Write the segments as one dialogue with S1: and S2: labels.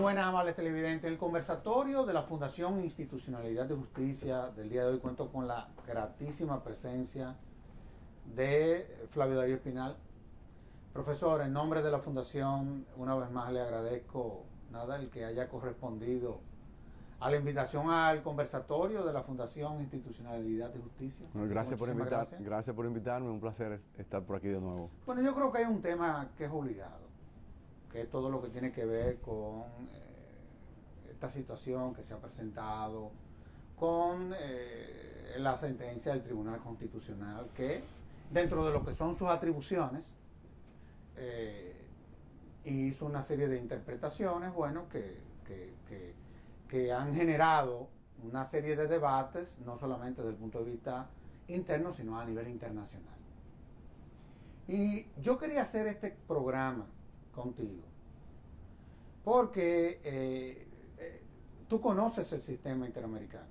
S1: buenas, amables televidentes. El conversatorio de la Fundación Institucionalidad de Justicia del día de hoy cuento con la gratísima presencia de Flavio Darío Espinal. Profesor, en nombre de la Fundación, una vez más le agradezco el que haya correspondido a la invitación al conversatorio de la Fundación Institucionalidad de Justicia.
S2: Gracias por invitarme, un placer estar por aquí de nuevo.
S1: Bueno, yo creo que hay un tema que es obligado, que es todo lo que tiene que ver con esta situación que se ha presentado, con la sentencia del Tribunal Constitucional, que dentro de lo que son sus atribuciones, hizo una serie de interpretaciones, bueno, que han generado una serie de debates, no solamente desde el punto de vista interno, sino a nivel internacional. Y yo quería hacer este programa contigo porque tú conoces el sistema interamericano.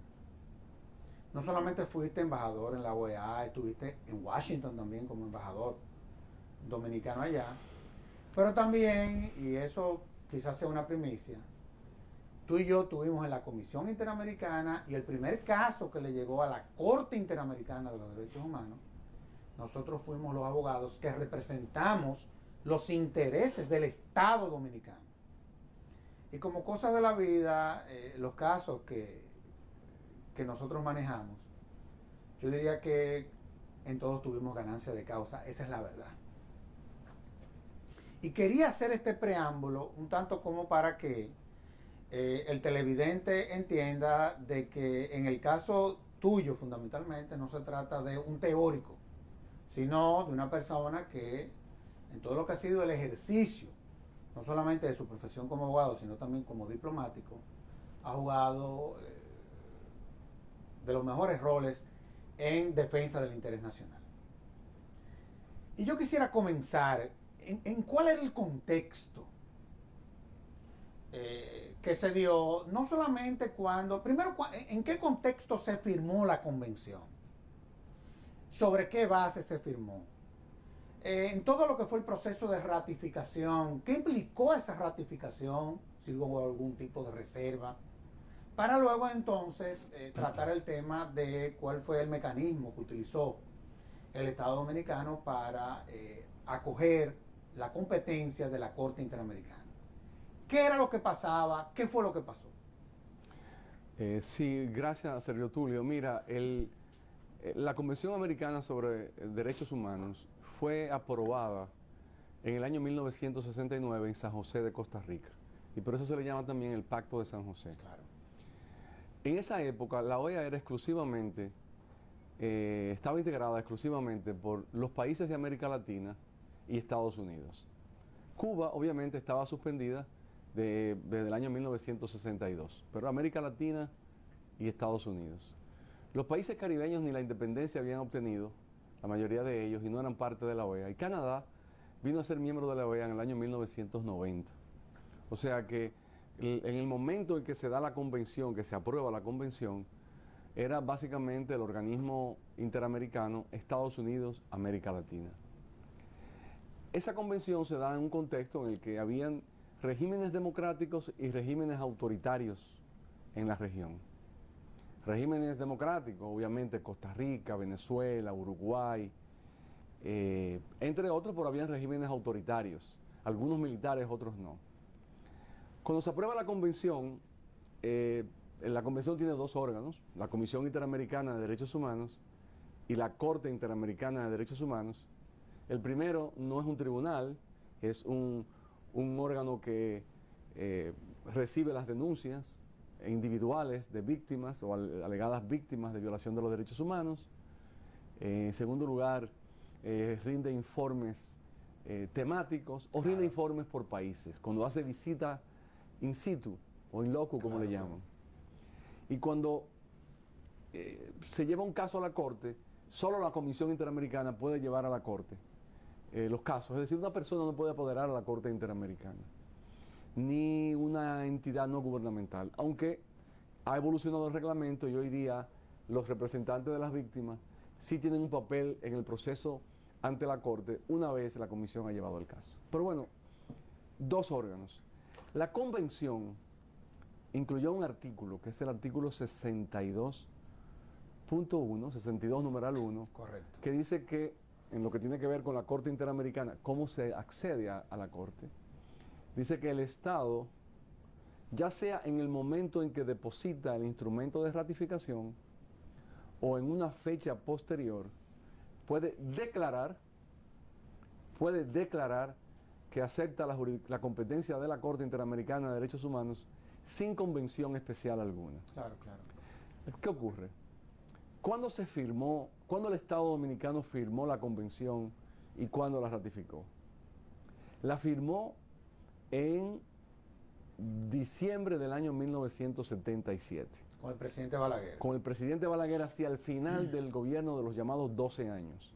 S1: No solamente fuiste embajador en la OEA, estuviste en Washington también como embajador dominicano allá, pero también, y eso quizás sea una primicia, tú y yo tuvimos en la Comisión Interamericana, y el primer caso que le llegó a la Corte Interamericana de los Derechos Humanos, nosotros fuimos los abogados que representamos los intereses del Estado dominicano. Y como cosa de la vida, los casos que nosotros manejamos, yo diría que en todos tuvimos ganancia de causa, esa es la verdad. Y quería hacer este preámbulo un tanto como para que el televidente entienda de que en el caso tuyo fundamentalmente no se trata de un teórico, sino de una persona que en todo lo que ha sido el ejercicio, no solamente de su profesión como abogado, sino también como diplomático, ha jugado de los mejores roles en defensa del interés nacional. Y yo quisiera comenzar en cuál era el contexto que se dio, no solamente cuando, primero, en qué contexto se firmó la convención, sobre qué base se firmó, en todo lo que fue el proceso de ratificación, qué implicó esa ratificación, si hubo algún tipo de reserva, para luego entonces tratar el tema de cuál fue el mecanismo que utilizó el Estado Dominicano para acoger la competencia de la Corte Interamericana. ¿Qué era lo que pasaba? ¿Qué fue lo que pasó?
S2: Sí, gracias, Sergio Tulio. Mira, la Convención Americana sobre Derechos Humanos fue aprobada en el año 1969 en San José de Costa Rica. Y por eso se le llama también el Pacto de San José.
S1: Claro.
S2: En esa época, la OEA era exclusivamente, estaba integrada exclusivamente por los países de América Latina y Estados Unidos. Cuba, obviamente, estaba suspendida desde el año 1962, pero América Latina y Estados Unidos. Los países caribeños ni la independencia habían obtenido, la mayoría de ellos, y no eran parte de la OEA. Y Canadá vino a ser miembro de la OEA en el año 1990. O sea que en el momento en que se da la convención, que se aprueba la convención, era básicamente el organismo interamericano Estados Unidos, América Latina. Esa convención se da en un contexto en el que habían regímenes democráticos y regímenes autoritarios en la región. Regímenes democráticos, obviamente Costa Rica, Venezuela, Uruguay, entre otros, pero habían regímenes autoritarios, algunos militares, otros no. Cuando se aprueba la convención tiene dos órganos, la Comisión Interamericana de Derechos Humanos y la Corte Interamericana de Derechos Humanos. El primero no es un tribunal, es un órgano que recibe las denuncias individuales de víctimas o alegadas víctimas de violación de los derechos humanos. En segundo lugar, rinde informes temáticos o rinde informes por países, cuando hace visita in situ o in loco, como le llaman. Y cuando se lleva un caso a la Corte, solo la Comisión Interamericana puede llevar a la Corte los casos. Es decir, una persona no puede apoderar a la Corte Interamericana, ni una entidad no gubernamental, aunque ha evolucionado el reglamento y hoy día los representantes de las víctimas sí tienen un papel en el proceso ante la Corte una vez la Comisión ha llevado el caso. Pero bueno, dos órganos. La convención incluyó un artículo, que es el artículo 62.1, 62 numeral 1,
S1: Correcto.
S2: que dice que en lo que tiene que ver con la Corte Interamericana, cómo se accede a la Corte, dice que el Estado, ya sea en el momento en que deposita el instrumento de ratificación o en una fecha posterior, puede declarar que acepta la competencia de la Corte Interamericana de Derechos Humanos sin convención especial alguna.
S1: Claro, claro.
S2: ¿Qué ocurre? ¿Cuándo se firmó, cuándo el Estado Dominicano firmó la convención y cuándo la ratificó? La firmó en diciembre del año 1977.
S1: Con el presidente Balaguer.
S2: Con el presidente Balaguer hacia el final del gobierno de los llamados 12 años.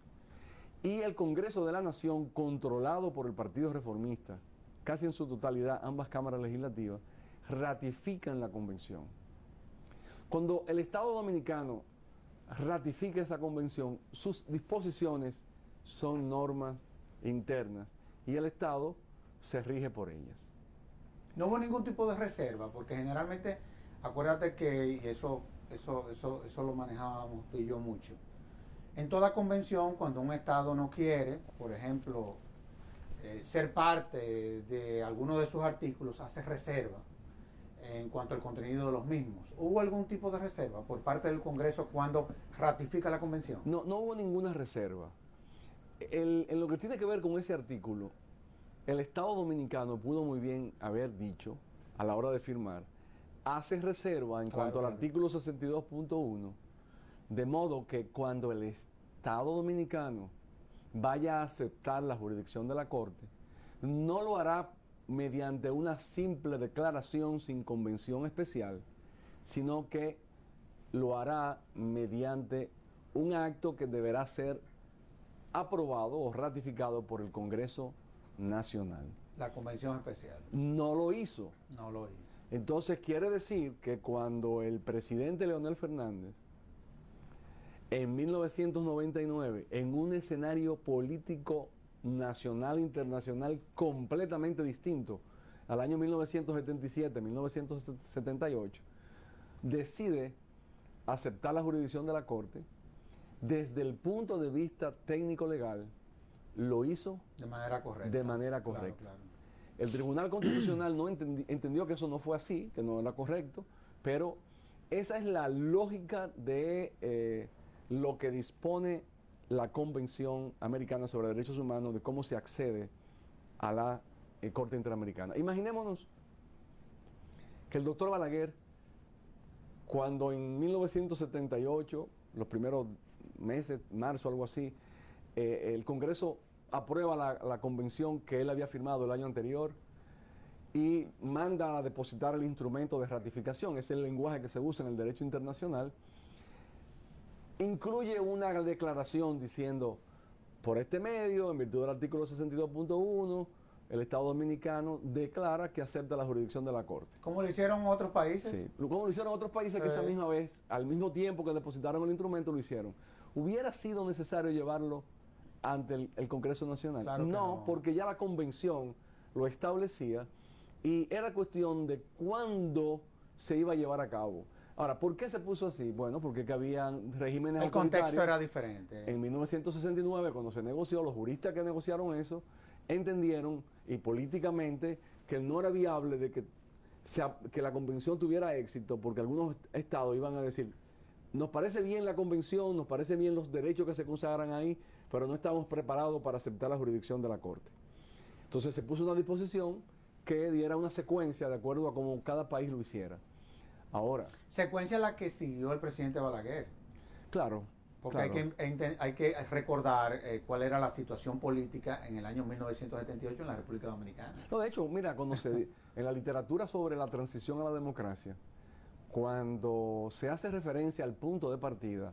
S2: Y el Congreso de la Nación, controlado por el Partido Reformista, casi en su totalidad, ambas cámaras legislativas, ratifican la convención. Cuando el Estado Dominicano ratifica esa convención, sus disposiciones son normas internas y el Estado se rige por ellas.
S1: No hubo ningún tipo de reserva, porque generalmente, acuérdate que, y eso lo manejábamos tú y yo mucho, en toda convención, cuando un Estado no quiere, por ejemplo, ser parte de alguno de sus artículos, hace reserva en cuanto al contenido de los mismos. ¿Hubo algún tipo de reserva por parte del Congreso cuando ratifica la convención?
S2: No, no hubo ninguna reserva. En lo que tiene que ver con ese artículo, el Estado Dominicano pudo muy bien haber dicho, a la hora de firmar, hace reserva en cuanto al artículo 62.1, de modo que cuando el Estado Dominicano vaya a aceptar la jurisdicción de la Corte, no lo hará mediante una simple declaración sin convención especial, sino que lo hará mediante un acto que deberá ser aprobado o ratificado por el Congreso Nacional.
S1: La convención especial.
S2: No lo hizo.
S1: No lo hizo.
S2: Entonces quiere decir que cuando el presidente Leonel Fernández, en 1999, en un escenario político nacional, internacional, completamente distinto al año 1977, 1978, decide aceptar la jurisdicción de la Corte, desde el punto de vista técnico-legal, lo hizo
S1: de manera correcta.
S2: De manera correcta.
S1: Claro, claro.
S2: El Tribunal Constitucional no entendió que eso no fue así, que no era correcto, pero esa es la lógica de lo que dispone la Convención Americana sobre Derechos Humanos, de cómo se accede a la Corte Interamericana. Imaginémonos que el doctor Balaguer, cuando en 1978, los primeros meses, marzo, algo así, el Congreso aprueba la convención que él había firmado el año anterior y manda a depositar el instrumento de ratificación, es el lenguaje que se usa en el derecho internacional, incluye una declaración diciendo, por este medio, en virtud del artículo 62.1, el Estado Dominicano declara que acepta la jurisdicción de la Corte.
S1: ¿Cómo lo hicieron otros países?
S2: Sí, como lo hicieron otros países que esa misma vez, al mismo tiempo que depositaron el instrumento, lo hicieron. ¿Hubiera sido necesario llevarlo ante el Congreso Nacional?
S1: Claro
S2: no, porque ya la convención lo establecía y era cuestión de cuándo se iba a llevar a cabo. Ahora, ¿por qué se puso así? Bueno, porque habían regímenes
S1: el contexto era diferente.
S2: En 1969, cuando se negoció, los juristas que negociaron eso entendieron y políticamente que no era viable de que la convención tuviera éxito, porque algunos estados iban a decir, nos parece bien la convención, nos parece bien los derechos que se consagran ahí, pero no estamos preparados para aceptar la jurisdicción de la Corte. Entonces se puso una disposición que diera una secuencia de acuerdo a cómo cada país lo hiciera. Ahora.
S1: Secuencia la que siguió el presidente Balaguer.
S2: Claro.
S1: Porque
S2: claro.
S1: hay que recordar cuál era la situación política en el año 1978 en la República Dominicana.
S2: No, de hecho, mira, cuando en la literatura sobre la transición a la democracia, cuando se hace referencia al punto de partida,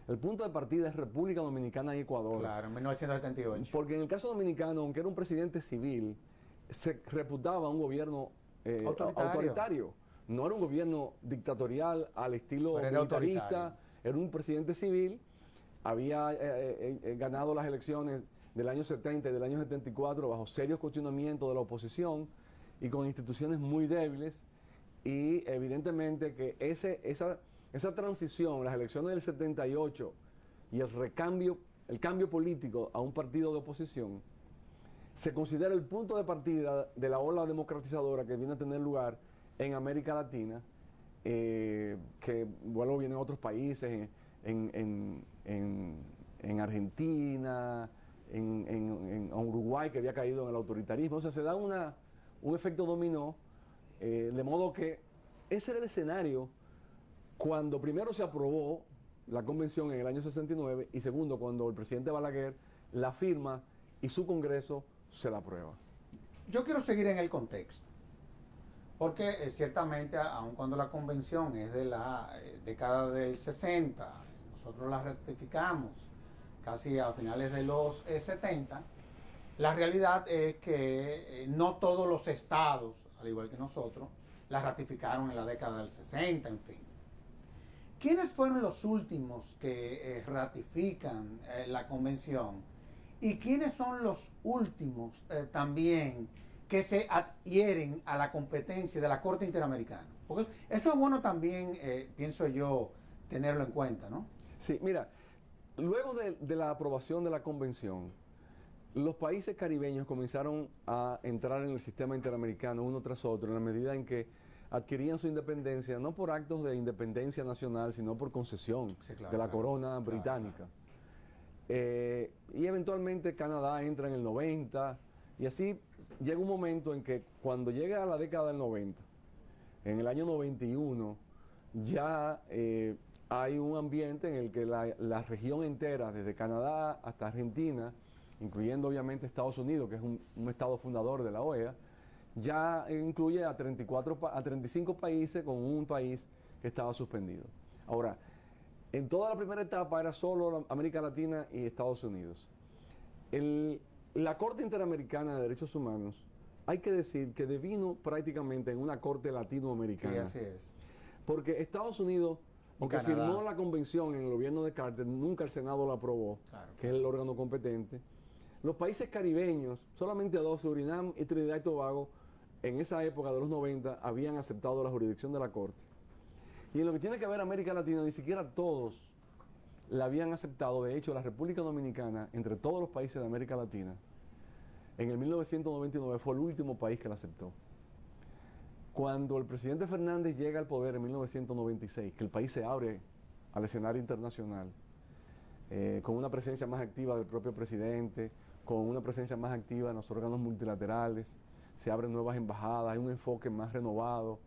S2: el punto de partida es República Dominicana y Ecuador.
S1: Claro, en 1978.
S2: Porque en el caso dominicano, aunque era un presidente civil, se reputaba un gobierno autoritario. No era un gobierno dictatorial al estilo militarista, era un presidente civil, había ganado las elecciones del año 70 y del año 74 bajo serios cuestionamientos de la oposición y con instituciones muy débiles, y evidentemente que esa transición, las elecciones del 78 y el cambio político a un partido de oposición, se considera el punto de partida de la ola democratizadora que viene a tener lugar en América Latina, que luego vienen otros países, en Argentina, en Uruguay, que había caído en el autoritarismo. O sea, se da un efecto dominó, de modo que ese era el escenario cuando primero se aprobó la convención en el año 69 y segundo cuando el presidente Balaguer la firma y su Congreso se la aprueba.
S1: Yo quiero seguir en el contexto, porque ciertamente, aun cuando la convención es de la década del 60, nosotros la ratificamos casi a finales de los 70, la realidad es que no todos los estados, al igual que nosotros, la ratificaron en la década del 60, en fin. ¿Quiénes fueron los últimos que ratifican la convención? ¿Y quiénes son los últimos también que se adhieren a la competencia de la Corte Interamericana? Porque eso es bueno también, pienso yo, tenerlo en cuenta, ¿no?
S2: Sí, mira, luego de la aprobación de la convención, los países caribeños comenzaron a entrar en el sistema interamericano uno tras otro, en la medida en que adquirían su independencia, no por actos de independencia nacional, sino por concesión, sí, claro, de la corona británica. Y eventualmente Canadá entra en el 90, y así llega un momento en que cuando llega a la década del 90, en el año 91, ya hay un ambiente en el que la región entera, desde Canadá hasta Argentina, incluyendo obviamente Estados Unidos, que es un estado fundador de la OEA, ya incluye a 35 países, con un país que estaba suspendido. Ahora, en toda la primera etapa era solo América Latina y Estados Unidos. La Corte Interamericana de Derechos Humanos, hay que decir que devino prácticamente en una corte latinoamericana.
S1: Sí, así es.
S2: Porque Estados Unidos, aunque firmó la convención en el gobierno de Carter, nunca el Senado la aprobó, claro, que es el órgano competente. Los países caribeños, solamente dos, Surinam y Trinidad y Tobago, en esa época de los 90, habían aceptado la jurisdicción de la Corte. Y en lo que tiene que ver América Latina, ni siquiera todos la habían aceptado. De hecho, la República Dominicana, entre todos los países de América Latina, en el 1999 fue el último país que la aceptó. Cuando el presidente Fernández llega al poder en 1996, que el país se abre al escenario internacional, con una presencia más activa del propio presidente, con una presencia más activa en los órganos multilaterales, se abren nuevas embajadas, hay un enfoque más renovado,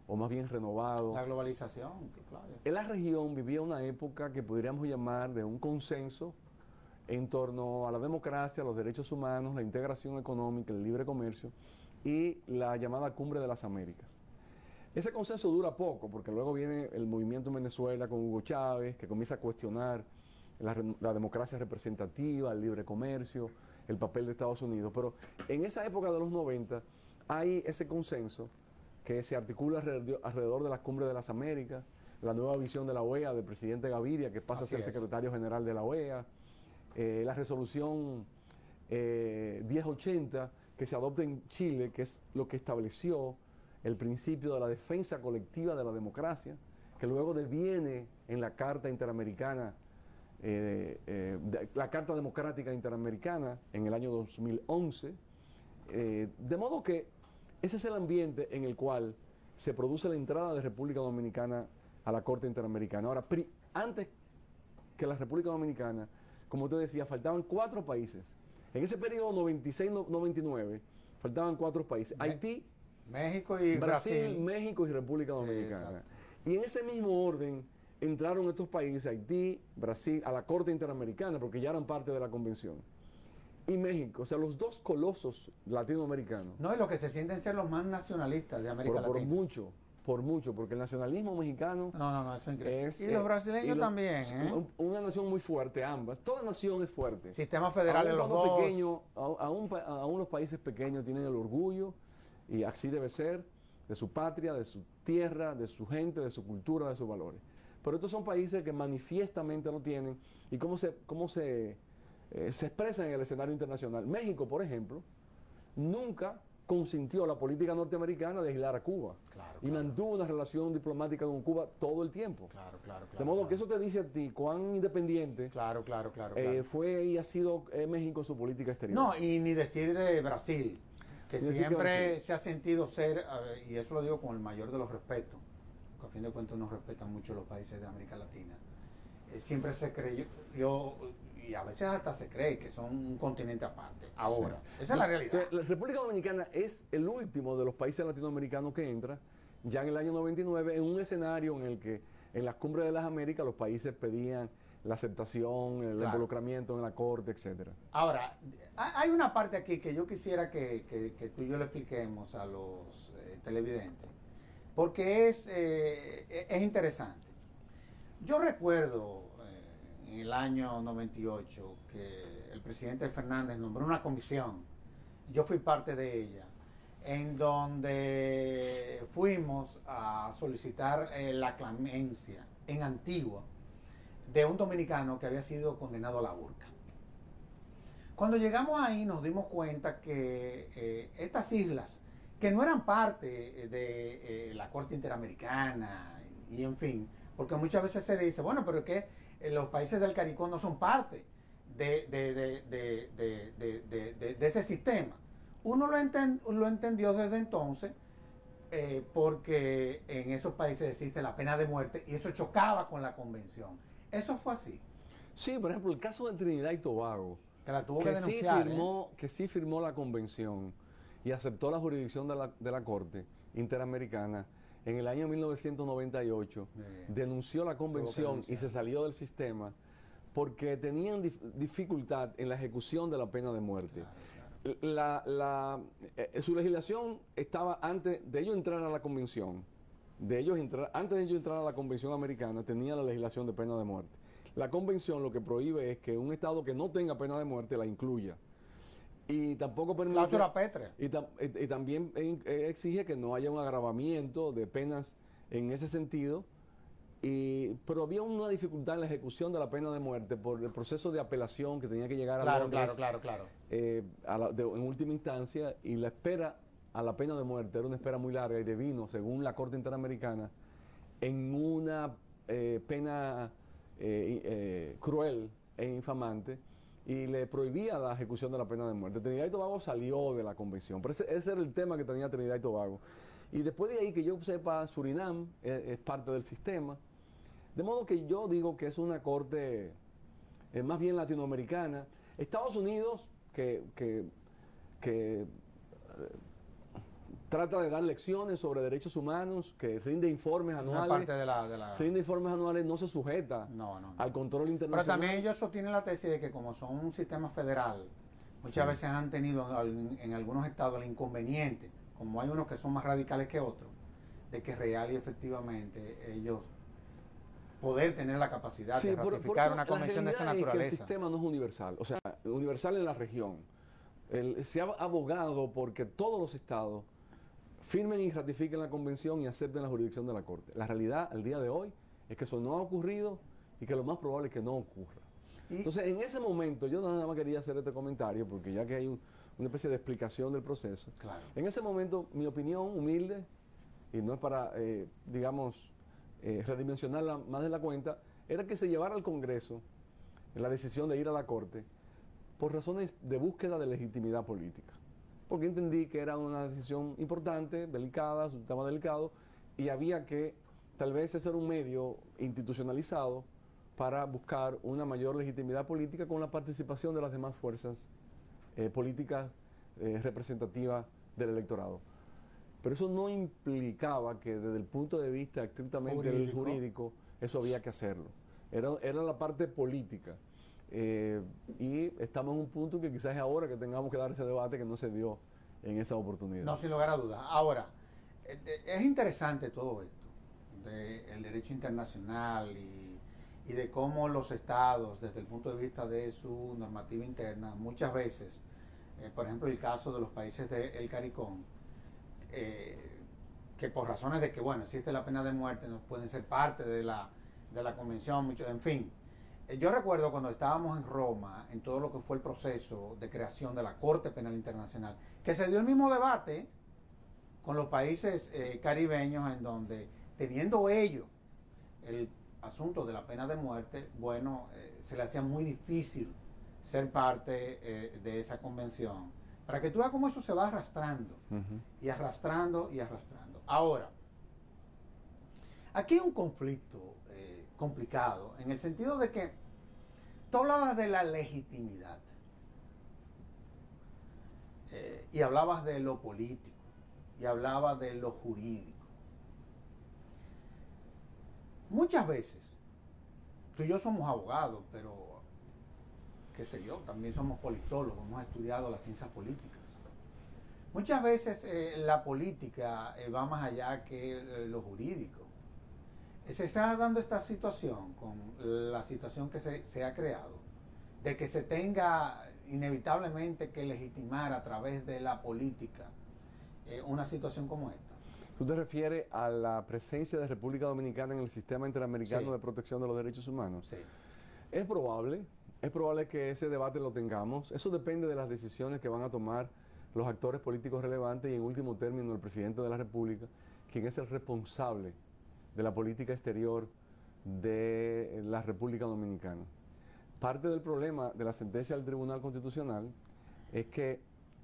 S2: o más bien renovado.
S1: La globalización, claro.
S2: En la región vivía una época que podríamos llamar de un consenso en torno a la democracia, los derechos humanos, la integración económica, el libre comercio y la llamada Cumbre de las Américas. Ese consenso dura poco, porque luego viene el movimiento en Venezuela con Hugo Chávez, que comienza a cuestionar la democracia representativa, el libre comercio, el papel de Estados Unidos. Pero en esa época de los 90 hay ese consenso que se articula alrededor de la Cumbre de las Américas, la nueva visión de la OEA del presidente Gaviria, que pasa a ser secretario general de la OEA, la resolución 1080 que se adopta en Chile, que es lo que estableció el principio de la defensa colectiva de la democracia, que luego deviene en la Carta Interamericana, la Carta Democrática Interamericana en el año 2011, de modo que ese es el ambiente en el cual se produce la entrada de República Dominicana a la Corte Interamericana. Ahora, antes que la República Dominicana, como te decía, faltaban 4 países. En ese periodo 96-99 faltaban 4 países. Haití,
S1: México y Brasil,
S2: México y República Dominicana. Sí, y en ese mismo orden entraron estos países, Haití, Brasil, a la Corte Interamericana, porque ya eran parte de la convención. Y México, o sea, los dos colosos latinoamericanos.
S1: No, y los que se sienten ser los más nacionalistas de América Latina.
S2: Por mucho, porque el nacionalismo mexicano...
S1: No, eso es increíble. Y los brasileños también, ¿eh?
S2: Una nación muy fuerte, ambas. Toda nación es fuerte.
S1: Sistema federal de los dos.
S2: Pequeño, aún los países pequeños tienen el orgullo, y así debe ser, de su patria, de su tierra, de su gente, de su cultura, de sus valores. Pero estos son países que manifiestamente lo tienen. ¿Y cómo se expresa en el escenario internacional? México, por ejemplo, nunca consintió la política norteamericana de aislar a Cuba.
S1: Claro,
S2: Y
S1: claro.
S2: mantuvo una relación diplomática con Cuba todo el tiempo.
S1: Claro, claro, claro.
S2: De modo
S1: claro.
S2: que eso te dice a ti cuán independiente
S1: Claro, claro, claro, claro.
S2: fue y ha sido México en su política exterior.
S1: No, y ni decir de Brasil, que
S2: Ni decir que
S1: siempre
S2: Brasil.
S1: se ha sentido ser, y eso lo digo con el mayor de los respetos, porque a fin de cuentas uno respeta mucho los países de América Latina. Siempre se creyó, y a veces hasta se cree que son un continente aparte. Ahora,
S2: Sí.
S1: esa es la realidad.
S2: Entonces, la República Dominicana es el último de los países latinoamericanos que entra, ya en el año 99, en un escenario en el que en las cumbres de las Américas los países pedían la aceptación, el
S1: Claro.
S2: involucramiento en la corte, etcétera.
S1: Ahora, hay una parte aquí que yo quisiera que tú y yo le expliquemos a los televidentes, porque es interesante. Yo recuerdo en el año 98 que el presidente Fernández nombró una comisión, yo fui parte de ella, en donde fuimos a solicitar la clemencia en Antigua de un dominicano que había sido condenado a la horca. Cuando llegamos ahí nos dimos cuenta que estas islas, que no eran parte de la Corte Interamericana y en fin, porque muchas veces se dice, bueno, pero es que los países del CARICOM no son parte de ese sistema. Uno lo entendió desde entonces porque en esos países existe la pena de muerte y eso chocaba con la convención. Eso fue así.
S2: Sí, por ejemplo, el caso de Trinidad y Tobago,
S1: Que la tuvo que
S2: que
S1: denunciar.
S2: sí firmó la convención y aceptó la jurisdicción de la Corte Interamericana en el año 1998, denunció la convención y se salió del sistema porque tenían dificultad en la ejecución de la pena de muerte. Claro. Su legislación estaba antes de ellos entrar a la convención, antes de ellos entrar a la convención americana, tenía la legislación de pena de muerte. La convención lo que prohíbe es que un estado que no tenga pena de muerte la incluya. Y tampoco permite...
S1: Cláusula pétrea.
S2: Y también exige que no haya un agravamiento de penas en ese sentido. Pero había una dificultad en la ejecución de la pena de muerte por el proceso de apelación que tenía que llegar a Londres,
S1: claro.
S2: en última instancia, y la espera a la pena de muerte era una espera muy larga y devino, según la Corte Interamericana, en una pena cruel e infamante, y le prohibía la ejecución de la pena de muerte. Trinidad y Tobago salió de la convención, pero ese era el tema que tenía Trinidad y Tobago. Y después de ahí, que yo sepa, Surinam es parte del sistema, de modo que yo digo que es una corte más bien latinoamericana. Estados Unidos, que trata de dar lecciones sobre derechos humanos, que rinde informes anuales.
S1: Parte de la...
S2: Rinde informes anuales, no se sujeta al control internacional.
S1: Pero también ellos sostienen la tesis de que como son un sistema federal, muchas veces han tenido en algunos estados el inconveniente, como hay unos que son más radicales que otros, de que real y efectivamente ellos poder tener la capacidad de ratificar una convención de esa naturaleza.
S2: Es que el sistema no es universal, o sea, universal en la región. Se ha abogado porque todos los estados firmen y ratifiquen la convención y acepten la jurisdicción de la Corte. La realidad, al día de hoy, es que eso no ha ocurrido y que lo más probable es que no ocurra. Entonces, en ese momento, yo nada más quería hacer este comentario, porque ya que hay una especie de explicación del proceso,
S1: claro.
S2: En ese momento, mi opinión humilde, y no es para, digamos, redimensionarla más de la cuenta, era que se llevara al Congreso la decisión de ir a la Corte por razones de búsqueda de legitimidad política. Porque entendí que era una decisión importante, delicada, un tema delicado, y había que tal vez hacer un medio institucionalizado para buscar una mayor legitimidad política con la participación de las demás fuerzas políticas representativas del electorado. Pero eso no implicaba que desde el punto de vista estrictamente jurídico eso había que hacerlo. Era la parte política. Y estamos en un punto que quizás es ahora que tengamos que dar ese debate que no se dio en esa oportunidad.
S1: No, sin lugar a dudas. Ahora, es interesante todo esto, del derecho internacional y de cómo los estados, desde el punto de vista de su normativa interna, muchas veces, por ejemplo, el caso de los países del CARICOM, que por razones de que, bueno, existe la pena de muerte, no pueden ser parte de la convención, en fin. Yo recuerdo cuando estábamos en Roma, en todo lo que fue el proceso de creación de la Corte Penal Internacional, que se dio el mismo debate con los países caribeños, en donde, teniendo ellos el asunto de la pena de muerte, bueno, se le hacía muy difícil ser parte de esa convención. Para que tú veas cómo eso se va arrastrando, y arrastrando y arrastrando. Ahora, aquí hay un conflicto complicado, en el sentido de que tú hablabas de la legitimidad, y hablabas de lo político, y hablabas de lo jurídico. Muchas veces, tú y yo somos abogados, pero, qué sé yo, también somos politólogos, hemos estudiado las ciencias políticas. Muchas veces la política va más allá que lo jurídico. Se está dando esta situación, con la situación que se ha creado, de que se tenga inevitablemente que legitimar a través de la política una situación como esta.
S2: ¿Tú te refieres a la presencia de República Dominicana en el sistema interamericano
S1: Sí.
S2: de protección de los derechos humanos?
S1: Sí.
S2: Es probable que ese debate lo tengamos. Eso depende de las decisiones que van a tomar los actores políticos relevantes y, en último término, el presidente de la República, quien es el responsable de la política exterior de la República Dominicana. Parte del problema de la sentencia del Tribunal Constitucional es que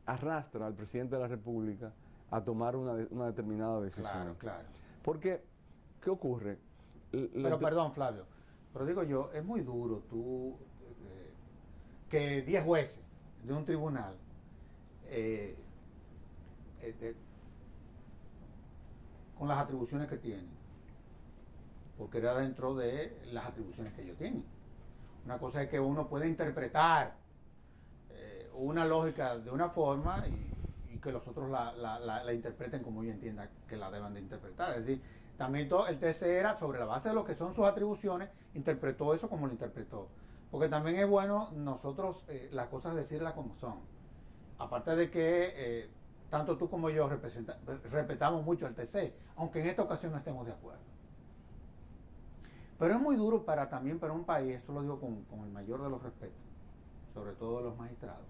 S2: arrastra al presidente de la República a tomar una determinada decisión.
S1: Claro, claro.
S2: Porque, ¿qué ocurre?
S1: Pero perdón, Flavio, pero digo yo, es muy duro tú que 10 jueces de un tribunal con las atribuciones que tienen, porque era dentro de las atribuciones que ellos tienen. Una cosa es que uno puede interpretar una lógica de una forma y que los otros la interpreten como ellos entiendan que la deban de interpretar. Es decir, también el TC era, sobre la base de lo que son sus atribuciones, interpretó eso como lo interpretó. Porque también es bueno nosotros las cosas decirlas como son. Aparte de que tanto tú como yo respetamos mucho al TC, aunque en esta ocasión no estemos de acuerdo. Pero es muy duro también para un país, esto lo digo con el mayor de los respetos, sobre todo de los magistrados,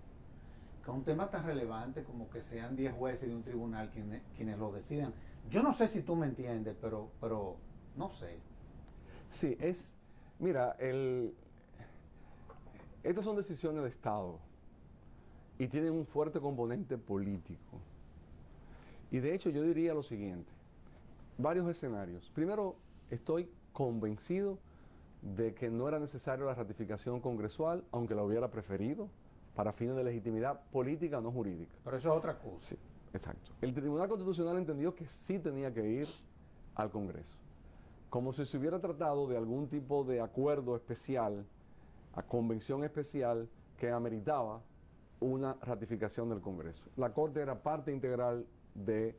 S1: que un tema tan relevante como que sean 10 jueces de un tribunal quienes lo decidan. Yo no sé si tú me entiendes, pero no sé.
S2: Sí, mira, estas son decisiones de Estado y tienen un fuerte componente político. Y de hecho yo diría lo siguiente, varios escenarios. Primero, estoy convencido de que no era necesaria la ratificación congresual, aunque la hubiera preferido, para fines de legitimidad política, no jurídica.
S1: Pero eso es otra cosa.
S2: Sí, exacto. El Tribunal Constitucional entendió que sí tenía que ir al Congreso, como si se hubiera tratado de algún tipo de acuerdo especial, a convención especial que ameritaba una ratificación del Congreso. La Corte era parte integral de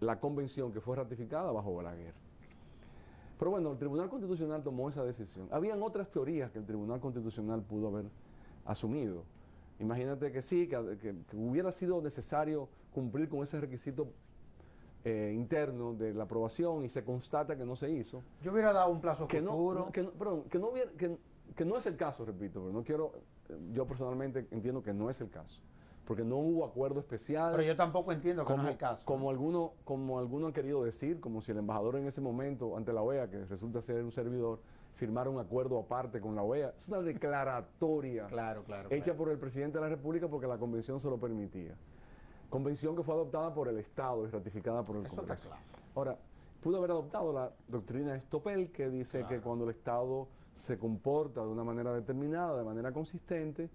S2: la convención que fue ratificada bajo Balaguer. Pero bueno, el Tribunal Constitucional tomó esa decisión. Habían otras teorías que el Tribunal Constitucional pudo haber asumido. Imagínate que sí, que hubiera sido necesario cumplir con ese requisito interno de la aprobación y se constata que no se hizo.
S1: Yo hubiera dado un plazo futuro.
S2: Que no es el caso, repito, pero no quiero, yo personalmente entiendo que no es el caso, porque no hubo acuerdo especial.
S1: Pero yo tampoco entiendo que no es el caso.
S2: Como algunos han querido decir, como si el embajador en ese momento ante la OEA, que resulta ser un servidor, firmara un acuerdo aparte con la OEA. Es una declaratoria hecha por el presidente de la República porque la convención se lo permitía. Convención que fue adoptada por el Estado y ratificada por el Congreso.
S1: Está claro.
S2: Ahora, pudo haber adoptado la doctrina Estopel, que dice que cuando el Estado se comporta de una manera determinada, de manera consistente,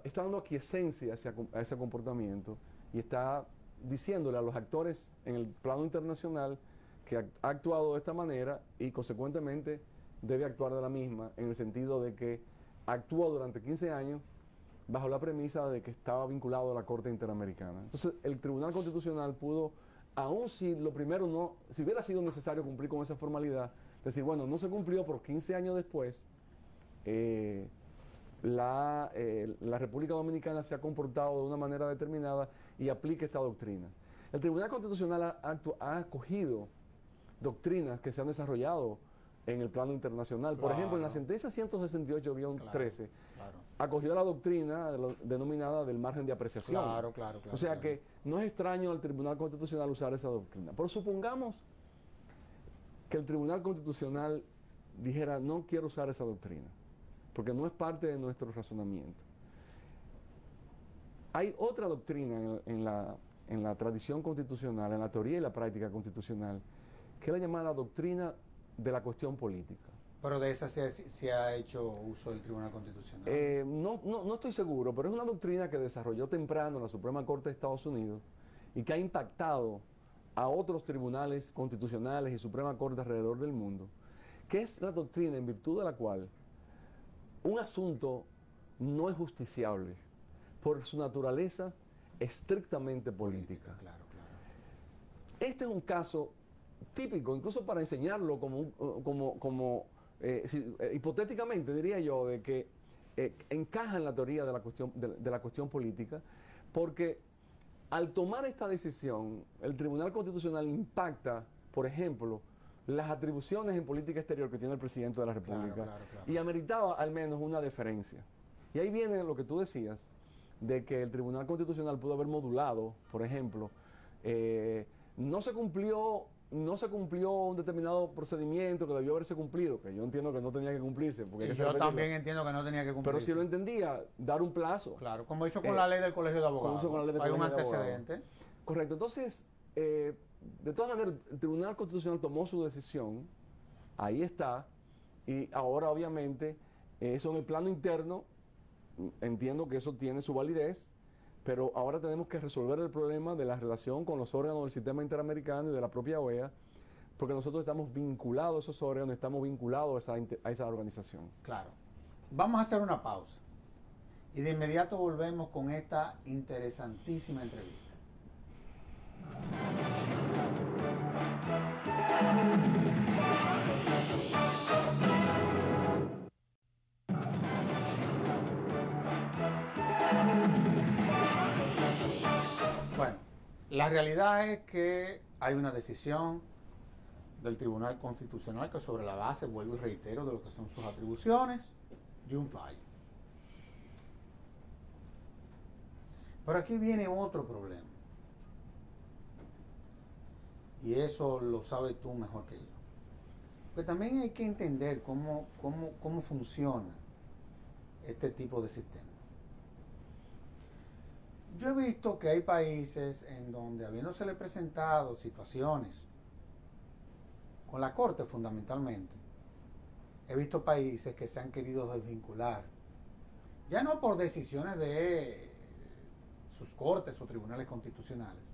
S2: está dando aquiescencia a ese comportamiento y está diciéndole a los actores en el plano internacional que ha actuado de esta manera y consecuentemente debe actuar de la misma, en el sentido de que actuó durante 15 años bajo la premisa de que estaba vinculado a la Corte Interamericana. Entonces el Tribunal Constitucional pudo, aun si si hubiera sido necesario cumplir con esa formalidad, decir, bueno, no se cumplió, pero 15 años después la República Dominicana se ha comportado de una manera determinada y aplica esta doctrina. El Tribunal Constitucional ha acogido doctrinas que se han desarrollado en el plano internacional. Por ejemplo, en la sentencia 168-13, acogió la doctrina denominada del margen de apreciación. O sea que no es extraño al Tribunal Constitucional usar esa doctrina. Pero supongamos que el Tribunal Constitucional dijera, no quiero usar esa doctrina, porque no es parte de nuestro razonamiento. Hay otra doctrina en la tradición constitucional, en la teoría y la práctica constitucional, que es la llamada doctrina de la cuestión política.
S1: Pero de esa se ha hecho uso del Tribunal Constitucional.
S2: No estoy seguro, pero es una doctrina que desarrolló temprano la Suprema Corte de Estados Unidos y que ha impactado a otros tribunales constitucionales y Suprema Corte alrededor del mundo, que es la doctrina en virtud de la cual un asunto no es justiciable por su naturaleza estrictamente política. Este es un caso típico, incluso para enseñarlo hipotéticamente diría yo, de que encaja en la teoría de la cuestión política, porque al tomar esta decisión, el Tribunal Constitucional impacta, por ejemplo, las atribuciones en política exterior que tiene el presidente de la República, y ameritaba al menos una deferencia. Y ahí viene lo que tú decías, de que el Tribunal Constitucional pudo haber modulado, por ejemplo, no se cumplió un determinado procedimiento que debió haberse cumplido, que yo entiendo que no tenía que cumplirse. Porque
S1: yo también entiendo que no tenía que cumplirse.
S2: Pero si lo entendía, dar un plazo.
S1: Claro, como hizo con la ley del Colegio de Abogados. Hay un antecedente.
S2: Correcto. Entonces, de todas maneras, el Tribunal Constitucional tomó su decisión, ahí está, y ahora obviamente, eso en el plano interno, entiendo que eso tiene su validez, pero ahora tenemos que resolver el problema de la relación con los órganos del sistema interamericano y de la propia OEA, porque nosotros estamos vinculados a esos órganos, estamos vinculados a esa organización.
S1: Claro. Vamos a hacer una pausa y de inmediato volvemos con esta interesantísima entrevista. Bueno, la realidad es que hay una decisión del Tribunal Constitucional que sobre la base, vuelvo y reitero, de lo que son sus atribuciones, de un fallo. Pero aquí viene otro problema. Y eso lo sabes tú mejor que yo. Porque también hay que entender cómo funciona este tipo de sistema. Yo he visto que hay países en donde, habiéndosele presentado situaciones con la Corte fundamentalmente, he visto países que se han querido desvincular, ya no por decisiones de sus cortes o tribunales constitucionales,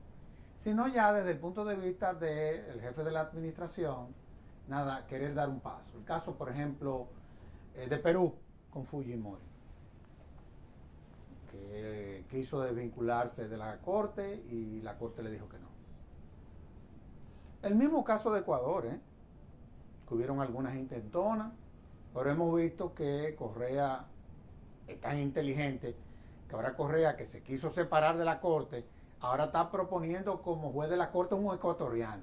S1: sino ya desde el punto de vista del jefe de la administración, querer dar un paso. El caso, por ejemplo, de Perú con Fujimori, que quiso desvincularse de la Corte y la Corte le dijo que no. El mismo caso de Ecuador, que hubieron algunas intentonas, pero hemos visto que Correa es tan inteligente que ahora Correa, que se quiso separar de la Corte, ahora está proponiendo como juez de la Corte un ecuatoriano.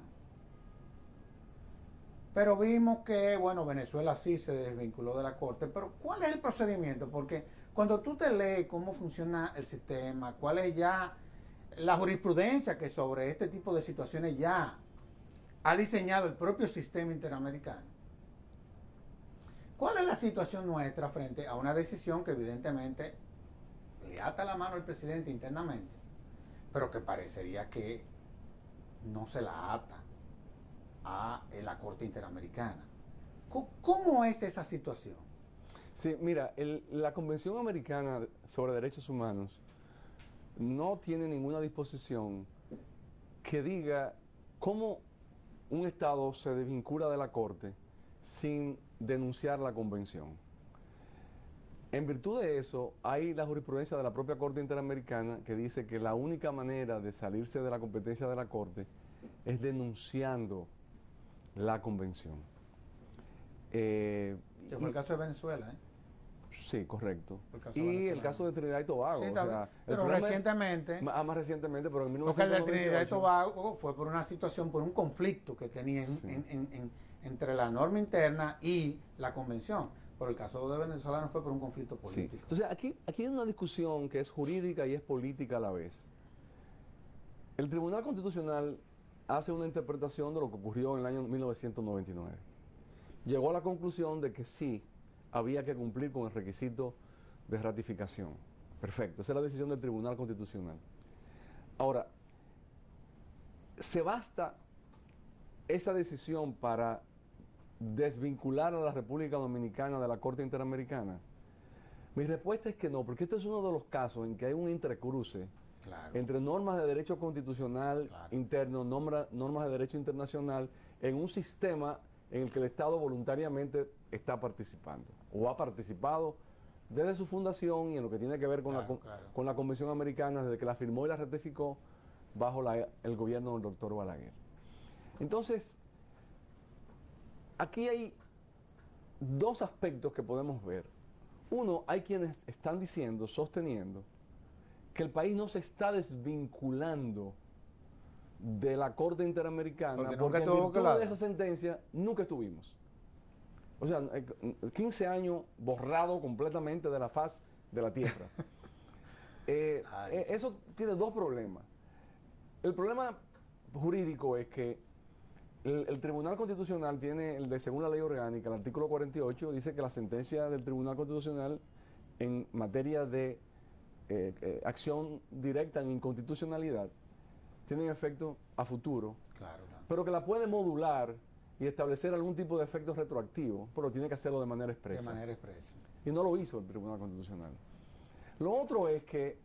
S1: Pero vimos que, bueno, Venezuela sí se desvinculó de la Corte, pero ¿cuál es el procedimiento? Porque cuando tú te lees cómo funciona el sistema, cuál es ya la jurisprudencia que sobre este tipo de situaciones ya ha diseñado el propio sistema interamericano, ¿cuál es la situación nuestra frente a una decisión que evidentemente le ata la mano al presidente internamente, pero que parecería que no se la ata a la Corte Interamericana? ¿Cómo es esa situación?
S2: Sí, mira, la Convención Americana sobre Derechos Humanos no tiene ninguna disposición que diga cómo un Estado se desvincula de la Corte sin denunciar la Convención. En virtud de eso, hay la jurisprudencia de la propia Corte Interamericana que dice que la única manera de salirse de la competencia de la Corte es denunciando la Convención.
S1: Que fue el caso de Venezuela,
S2: Sí, correcto. Y el caso de Trinidad y Tobago.
S1: Sí, pero recientemente.
S2: Más recientemente, pero en 1992.
S1: Porque el de Trinidad y Tobago fue por una situación, por un conflicto que tenía entre la norma interna y la convención. Por el caso de Venezuela no fue por un conflicto
S2: Sí.
S1: político.
S2: Entonces, aquí hay una discusión que es jurídica y es política a la vez. El Tribunal Constitucional hace una interpretación de lo que ocurrió en el año 1999. Llegó a la conclusión de que sí había que cumplir con el requisito de ratificación. Perfecto, esa es la decisión del Tribunal Constitucional. Ahora, ¿se basta esa decisión para desvincular a la República Dominicana de la Corte Interamericana? Mi respuesta es que no, porque este es uno de los casos en que hay un entrecruce entre normas de derecho constitucional interno, normas de derecho internacional, en un sistema en el que el Estado voluntariamente está participando, o ha participado desde su fundación y en lo que tiene que ver con, con la Convención Americana, desde que la firmó y la ratificó bajo el gobierno del doctor Balaguer. Entonces, aquí hay dos aspectos que podemos ver. Uno, hay quienes están diciendo, sosteniendo, que el país no se está desvinculando de la Corte Interamericana porque en virtud de esa sentencia nunca estuvimos. O sea, 15 años borrado completamente de la faz de la tierra. Eso tiene dos problemas. El problema jurídico es que el Tribunal Constitucional tiene, según la ley orgánica, el artículo 48, dice que la sentencia del Tribunal Constitucional en materia de acción directa en inconstitucionalidad tienen efecto a futuro, pero que la puede modular y establecer algún tipo de efecto retroactivo, pero tiene que hacerlo de manera expresa.
S1: De manera expresa.
S2: Y no lo hizo el Tribunal Constitucional. Lo otro es que,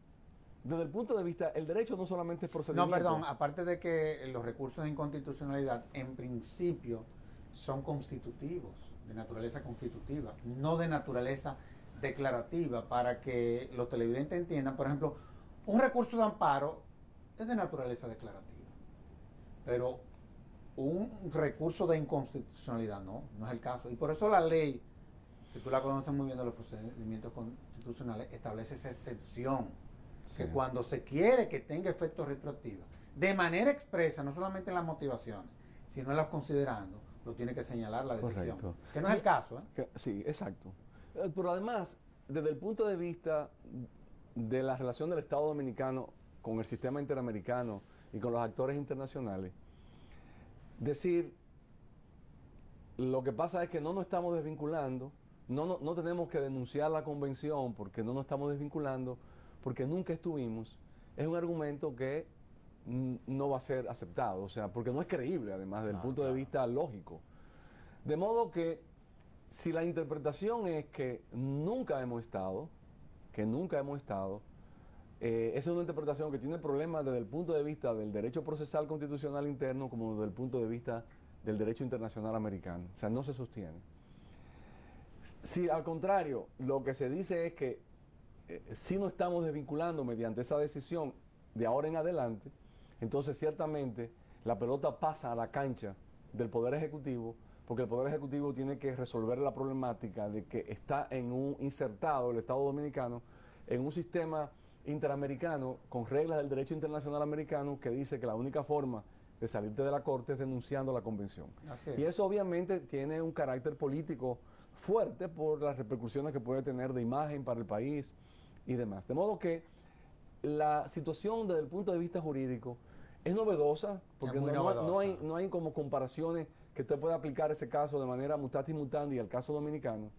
S2: desde el punto de vista, el derecho no solamente es procedimiento.
S1: No, perdón, aparte de que los recursos de inconstitucionalidad en principio son constitutivos, de naturaleza constitutiva, no de naturaleza declarativa, para que los televidentes entiendan. Por ejemplo, un recurso de amparo es de naturaleza declarativa, pero un recurso de inconstitucionalidad no es el caso. Y por eso la ley, que tú la conoces muy bien de los procedimientos constitucionales, establece esa excepción, que cuando se quiere que tenga efectos retroactivos, de manera expresa, no solamente en las motivaciones, sino en las considerando, lo tiene que señalar la decisión.
S2: Correcto.
S1: Que no es el caso.
S2: Sí, exacto. Pero además, desde el punto de vista de la relación del Estado Dominicano con el sistema interamericano y con los actores internacionales, decir, lo que pasa es que no nos estamos desvinculando, no tenemos que denunciar la convención porque no nos estamos desvinculando, porque nunca estuvimos, es un argumento que no va a ser aceptado, o sea, porque no es creíble, además, desde el punto de vista lógico. De modo que, si la interpretación es que nunca hemos estado, esa es una interpretación que tiene problemas desde el punto de vista del derecho procesal constitucional interno como desde el punto de vista del derecho internacional americano. O sea, no se sostiene. Si al contrario, lo que se dice es que si nos estamos desvinculando mediante esa decisión de ahora en adelante, entonces ciertamente la pelota pasa a la cancha del Poder Ejecutivo, porque el Poder Ejecutivo tiene que resolver la problemática de que está insertado el Estado Dominicano en un sistema interamericano con reglas del derecho internacional americano que dice que la única forma de salirte de la Corte es denunciando la Convención. Y eso obviamente tiene un carácter político fuerte por las repercusiones que puede tener de imagen para el país y demás. De modo que la situación desde el punto de vista jurídico es novedosa, porque no hay como comparaciones que usted pueda aplicar ese caso de manera mutatis mutandi al caso dominicano.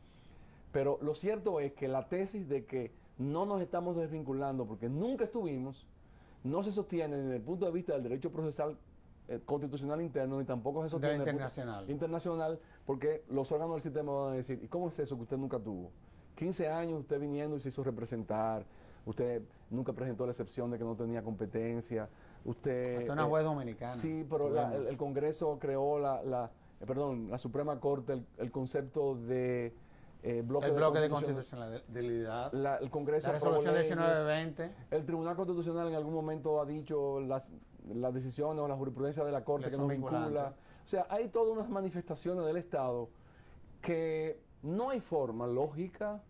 S2: Pero lo cierto es que la tesis de que no nos estamos desvinculando porque nunca estuvimos, no se sostiene desde el punto de vista del derecho procesal constitucional interno, ni tampoco se sostiene internacional, porque los órganos del sistema van a decir, ¿y cómo es eso que usted nunca tuvo? 15 años usted viniendo y se hizo representar, usted nunca presentó la excepción de que no tenía competencia, usted...
S1: Hasta una juez dominicana.
S2: Sí, pero el Congreso creó la Suprema Corte, el concepto de... bloque de
S1: constitucionalidad,
S2: el Congreso,
S1: la resolución 1920.
S2: El Tribunal Constitucional en algún momento ha dicho las decisiones o la jurisprudencia de la Corte que nos vincula. O sea, hay todas unas manifestaciones del Estado que no hay forma lógica,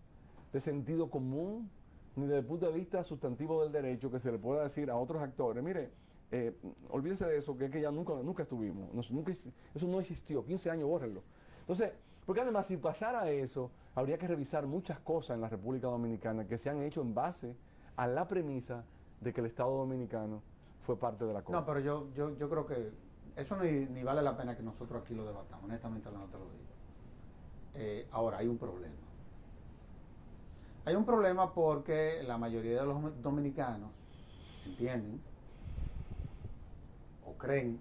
S2: de sentido común, ni desde el punto de vista sustantivo del derecho que se le pueda decir a otros actores, mire, olvídense de eso, que ya nunca estuvimos, eso no existió, 15 años, bórrenlo. Entonces, porque además si pasara eso, habría que revisar muchas cosas en la República Dominicana que se han hecho en base a la premisa de que el Estado Dominicano fue parte de la
S1: No,
S2: Corte.
S1: pero yo creo que eso ni vale la pena que nosotros aquí lo debatamos, honestamente hablando te lo digo. Ahora, hay un problema. Hay un problema porque la mayoría de los dominicanos entienden o creen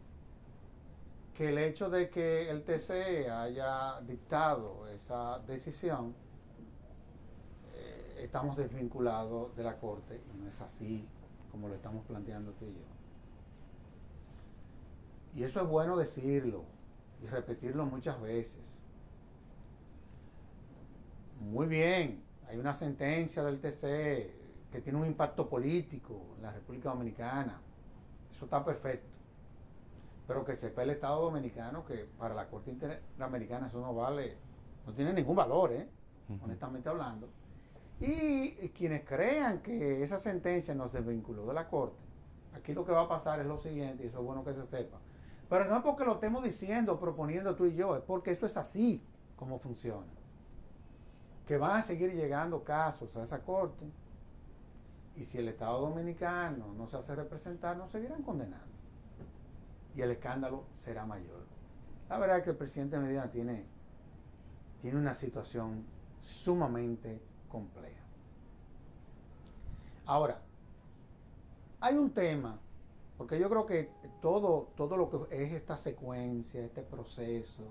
S1: que el hecho de que el TCE haya dictado esa decisión, estamos desvinculados de la Corte, y no es así como lo estamos planteando tú y yo. Y eso es bueno decirlo y repetirlo muchas veces. Muy bien, hay una sentencia del TCE que tiene un impacto político en la República Dominicana. Eso está perfecto. Pero que sepa el Estado Dominicano que para la Corte Interamericana eso no vale, no tiene ningún valor, honestamente hablando. Y quienes crean que esa sentencia nos desvinculó de la Corte, aquí lo que va a pasar es lo siguiente, y eso es bueno que se sepa. Pero no es porque lo estemos diciendo, proponiendo tú y yo, es porque eso es así como funciona. Que van a seguir llegando casos a esa Corte, y si el Estado Dominicano no se hace representar, nos seguirán condenando. Y el escándalo será mayor. La verdad es que el presidente Medina tiene una situación sumamente compleja. Ahora, hay un tema, porque yo creo que todo lo que es esta secuencia, este proceso,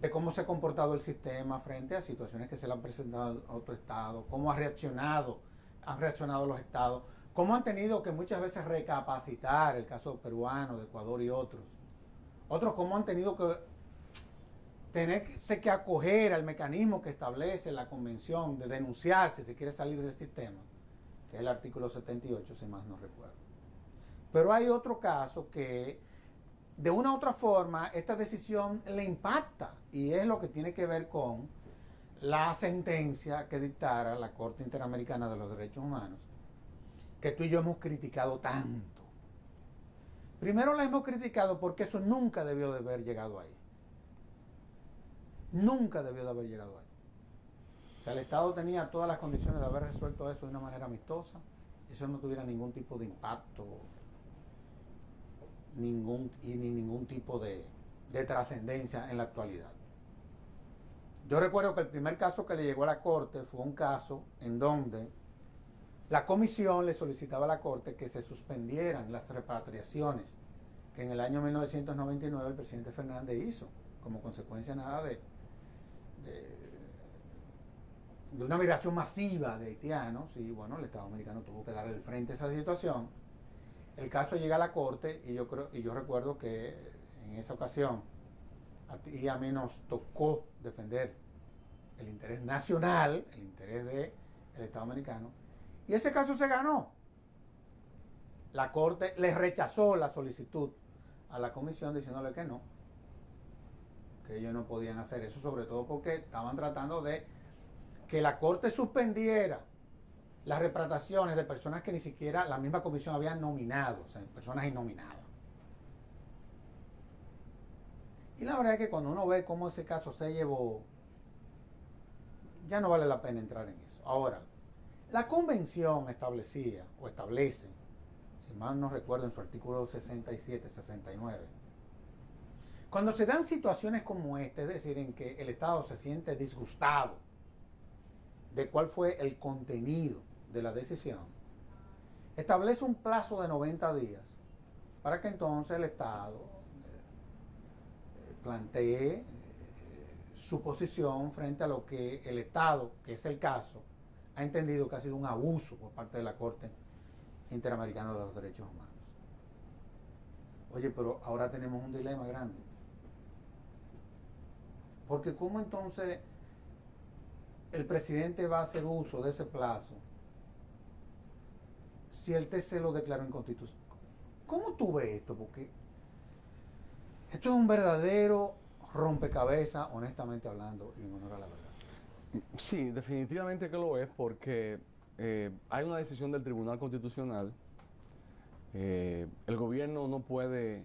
S1: de cómo se ha comportado el sistema frente a situaciones que se le han presentado a otro estado, cómo han reaccionado los estados, cómo han tenido que muchas veces recapacitar, el caso peruano, de Ecuador y otros. Otros cómo han tenido que tenerse que acoger al mecanismo que establece la convención de denunciar si se quiere salir del sistema, que es el artículo 78, si más no recuerdo. Pero hay otro caso que de una u otra forma esta decisión le impacta, y es lo que tiene que ver con la sentencia que dictara la Corte Interamericana de los Derechos Humanos, que tú y yo hemos criticado tanto. Primero la hemos criticado porque eso nunca debió de haber llegado ahí. Nunca debió de haber llegado ahí. O sea, el Estado tenía todas las condiciones de haber resuelto eso de una manera amistosa, eso no tuviera ningún tipo de impacto, ni ningún tipo de trascendencia en la actualidad. Yo recuerdo que el primer caso que le llegó a la Corte fue un caso en donde la comisión le solicitaba a la Corte que se suspendieran las repatriaciones que en el año 1999 el presidente Fernández hizo, como consecuencia nada de una migración masiva de haitianos, y bueno, el Estado Dominicano tuvo que dar el frente a esa situación. El caso llega a la Corte y yo recuerdo que en esa ocasión a ti y a mí nos tocó defender el interés nacional, el interés del Estado Dominicano, y ese caso se ganó. La Corte le rechazó la solicitud a la comisión diciéndole que no, que ellos no podían hacer eso, sobre todo porque estaban tratando de que la Corte suspendiera las repatriaciones de personas que ni siquiera la misma comisión había nominado, o sea, personas innominadas. Y la verdad es que cuando uno ve cómo ese caso se llevó, ya no vale la pena entrar en eso. Ahora, la convención establecía, o establece, si mal no recuerdo, en su artículo 67, 69, cuando se dan situaciones como esta, es decir, en que el Estado se siente disgustado de cuál fue el contenido de la decisión, establece un plazo de 90 días para que entonces el Estado plantee su posición frente a lo que el Estado, que es el caso, ha entendido que ha sido un abuso por parte de la Corte Interamericana de los Derechos Humanos. Oye, pero ahora tenemos un dilema grande. Porque ¿cómo entonces el presidente va a hacer uso de ese plazo si el TC lo declaró inconstitucional? ¿Cómo tú ves esto? Porque esto es un verdadero rompecabezas, honestamente hablando, y en honor a la verdad.
S2: Sí, definitivamente que lo es porque hay una decisión del Tribunal Constitucional El gobierno no puede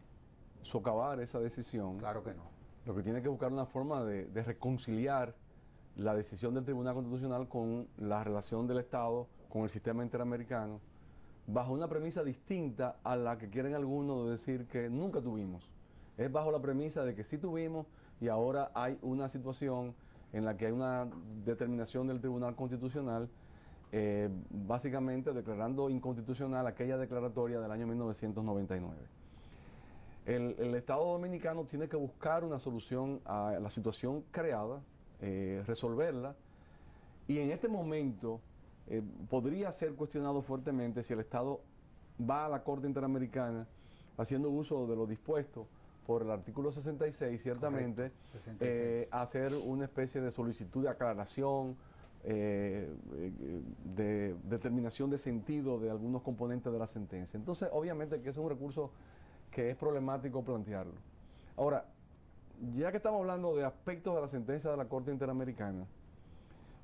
S2: socavar esa decisión.
S1: Claro que no.
S2: Lo que tiene que buscar una forma de reconciliar la decisión del Tribunal Constitucional con la relación del Estado con el sistema interamericano, bajo una premisa distinta a la que quieren algunos de decir que nunca tuvimos. Es bajo la premisa de que sí tuvimos y ahora hay una situación en la que hay una determinación del Tribunal Constitucional, básicamente declarando inconstitucional aquella declaratoria del año 1999. El Estado Dominicano tiene que buscar una solución a la situación creada, resolverla, y en este momento podría ser cuestionado fuertemente si el Estado va a la Corte Interamericana haciendo uso de lo dispuesto por el artículo 66, ciertamente,
S1: 66.
S2: hacer una especie de solicitud de aclaración, de determinación de sentido de algunos componentes de la sentencia. Entonces, obviamente que ese es un recurso que es problemático plantearlo. Ahora, ya que estamos hablando de aspectos de la sentencia de la Corte Interamericana,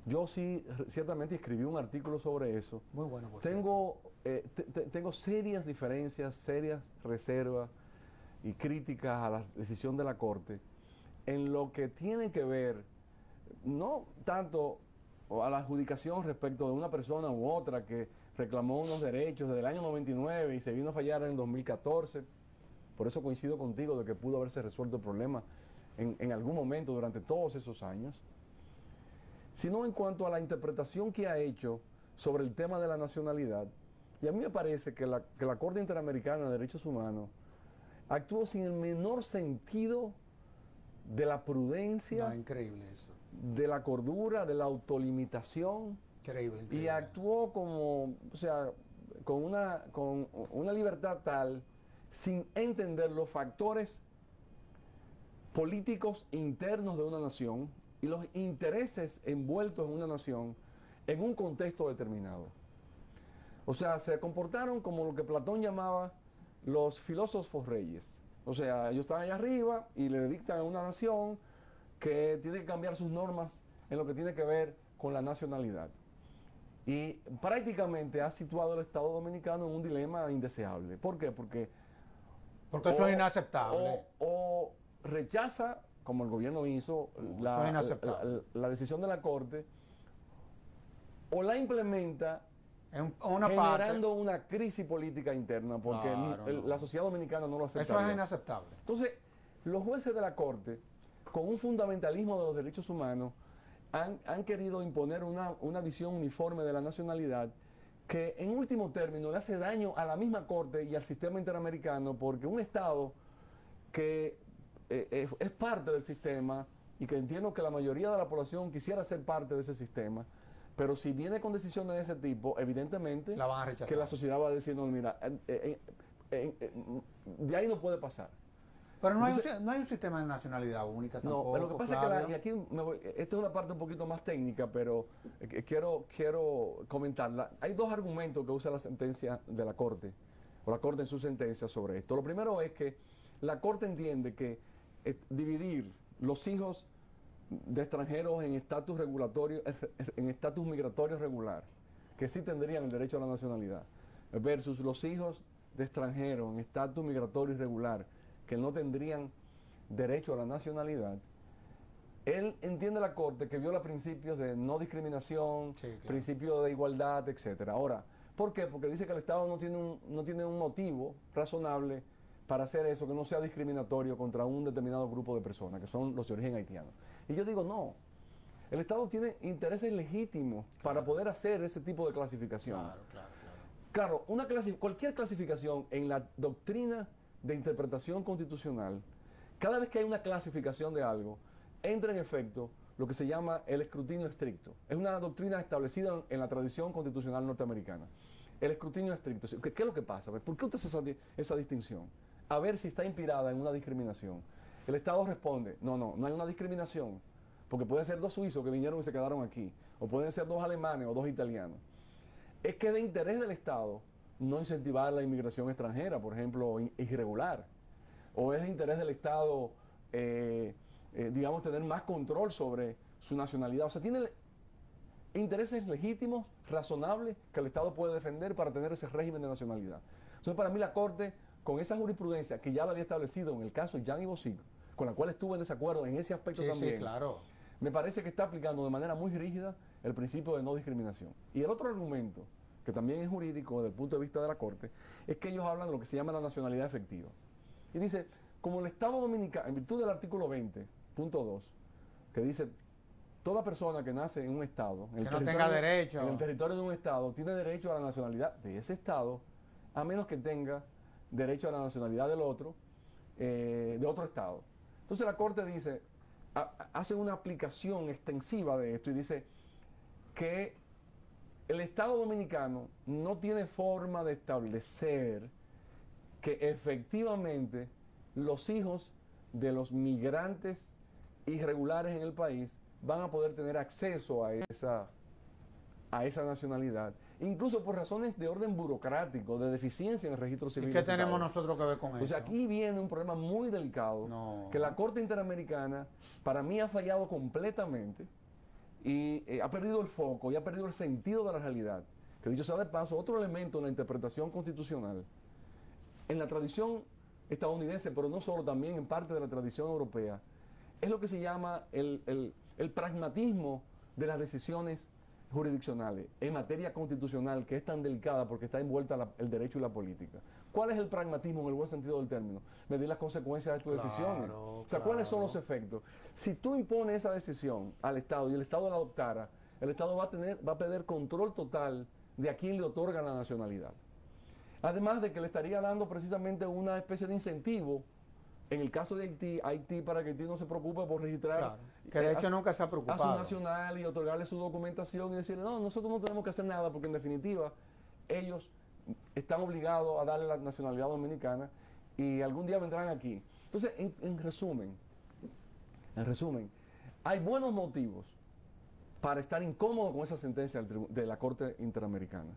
S2: yo sí, ciertamente escribí un artículo sobre eso.
S1: Muy bueno, por
S2: Tengo serias diferencias, serias reservas y críticas a la decisión de la Corte en lo que tiene que ver, no tanto a la adjudicación respecto de una persona u otra que reclamó unos derechos desde el año 99 y se vino a fallar en el 2014. Por eso coincido contigo de que pudo haberse resuelto el problema en algún momento durante todos esos años, sino en cuanto a la interpretación que ha hecho sobre el tema de la nacionalidad. Y a mí me parece que la Corte Interamericana de Derechos Humanos actuó sin el menor sentido de la prudencia,
S1: No, increíble eso.
S2: de la cordura, de la autolimitación,
S1: Increíble,
S2: y
S1: increíble.
S2: actuó como, o sea, con una libertad tal, sin entender los factores políticos internos de una nación y los intereses envueltos en una nación en un contexto determinado. O sea, se comportaron como lo que Platón llamaba los filósofos reyes. O sea, ellos están allá arriba y le dictan a una nación que tiene que cambiar sus normas en lo que tiene que ver con la nacionalidad. Y prácticamente ha situado al Estado Dominicano en un dilema indeseable. ¿Por qué? Porque
S1: eso es inaceptable.
S2: O rechaza, como el gobierno hizo,
S1: Eso es inaceptable.
S2: la decisión de la Corte, o la implementa
S1: En una
S2: generando
S1: parte,
S2: una crisis política interna, porque
S1: Claro, no.
S2: la sociedad dominicana no lo
S1: eso
S2: aceptaría.
S1: es inaceptable.
S2: Entonces, los jueces de la Corte, con un fundamentalismo de los derechos humanos, han querido imponer una visión uniforme de la nacionalidad que en último término le hace daño a la misma Corte y al sistema interamericano, porque un Estado que es parte del sistema y que entiendo que la mayoría de la población quisiera ser parte de ese sistema, pero si viene con decisiones de ese tipo, evidentemente
S1: La van a rechazar.
S2: que la sociedad va a decir, no, mira, de ahí no puede pasar.
S1: Pero no,
S2: Entonces,
S1: no hay un sistema de nacionalidad única
S2: no,
S1: tampoco.
S2: pero lo que pasa es que y aquí esta es una parte un poquito más técnica, pero quiero comentarla. Hay dos argumentos que usa la sentencia de la Corte, o la Corte en su sentencia sobre esto. Lo primero es que la Corte entiende que dividir los hijos de extranjeros en estatus regulatorio, en estatus migratorio regular, que sí tendrían el derecho a la nacionalidad, versus los hijos de extranjeros en estatus migratorio irregular, que no tendrían derecho a la nacionalidad. Él entiende la Corte que viola principios de no discriminación,
S1: Sí, claro.
S2: principios de igualdad, etcétera. Ahora, ¿por qué? Porque dice que el Estado no tiene un motivo razonable para hacer eso, que no sea discriminatorio contra un determinado grupo de personas, que son los de origen haitiano. Y yo digo, no, el Estado tiene intereses legítimos para poder hacer ese tipo de clasificación. Claro, cualquier clasificación en la doctrina de interpretación constitucional, cada vez que hay una clasificación de algo, entra en efecto lo que se llama el escrutinio estricto. Es una doctrina establecida en la tradición constitucional norteamericana. El escrutinio estricto. ¿Qué es lo que pasa? ¿Por qué usted hace esa distinción? A ver si está inspirada en una discriminación. El Estado responde, no hay una discriminación, porque pueden ser dos suizos que vinieron y se quedaron aquí, o pueden ser dos alemanes o dos italianos. Es que de interés del Estado no incentivar la inmigración extranjera, por ejemplo, irregular, o es de interés del Estado, digamos, tener más control sobre su nacionalidad. O sea, tiene intereses legítimos, razonables, que el Estado puede defender para tener ese régimen de nacionalidad.
S3: Entonces, para mí la Corte, con esa jurisprudencia que ya la había establecido en el caso de Jan y Bosico, con la cual estuve en desacuerdo en ese aspecto también,
S1: Sí, claro.
S3: me parece que está aplicando de manera muy rígida el principio de no discriminación. Y el otro argumento, que también es jurídico desde el punto de vista de la Corte, es que ellos hablan de lo que se llama la nacionalidad efectiva. Y dice, como el Estado Dominicano, en virtud del artículo 20.2, que dice, toda persona que nace en un Estado,
S1: que no tenga derecho,
S3: en el territorio de un Estado, tiene derecho a la nacionalidad de ese Estado, a menos que tenga derecho a la nacionalidad del otro, de otro Estado. Entonces la Corte dice, hace una aplicación extensiva de esto y dice que el Estado Dominicano no tiene forma de establecer que efectivamente los hijos de los migrantes irregulares en el país van a poder tener acceso a esa nacionalidad, incluso por razones de orden burocrático, de deficiencia en el registro civil.
S1: ¿Y qué tenemos nosotros que ver con eso?
S3: Entonces aquí viene un problema muy delicado, que la Corte Interamericana para mí ha fallado completamente y ha perdido el foco y ha perdido el sentido de la realidad. Que dicho sea de paso, otro elemento en la interpretación constitucional, en la tradición estadounidense, pero no solo, también en parte de la tradición europea, es lo que se llama el pragmatismo de las decisiones jurisdiccionales en materia constitucional, que es tan delicada porque está envuelta el derecho y la política. ¿Cuál es el pragmatismo en el buen sentido del término? Medir las consecuencias de tus decisiones. O sea, ¿cuáles son los efectos? Si tú impones esa decisión al Estado y el Estado la adoptara, el Estado va a perder control total de a quién le otorga la nacionalidad. Además de que le estaría dando precisamente una especie de incentivo, en el caso de Haití, para que Haití no se preocupe por registrar,
S1: claro, que de hecho nunca se ha preocupado,
S3: a su nacional y otorgarle su documentación y decirle, no, nosotros no tenemos que hacer nada, porque en definitiva ellos están obligados a darle la nacionalidad dominicana y algún día vendrán aquí. Entonces, en resumen, hay buenos motivos para estar incómodo con esa sentencia de la Corte Interamericana.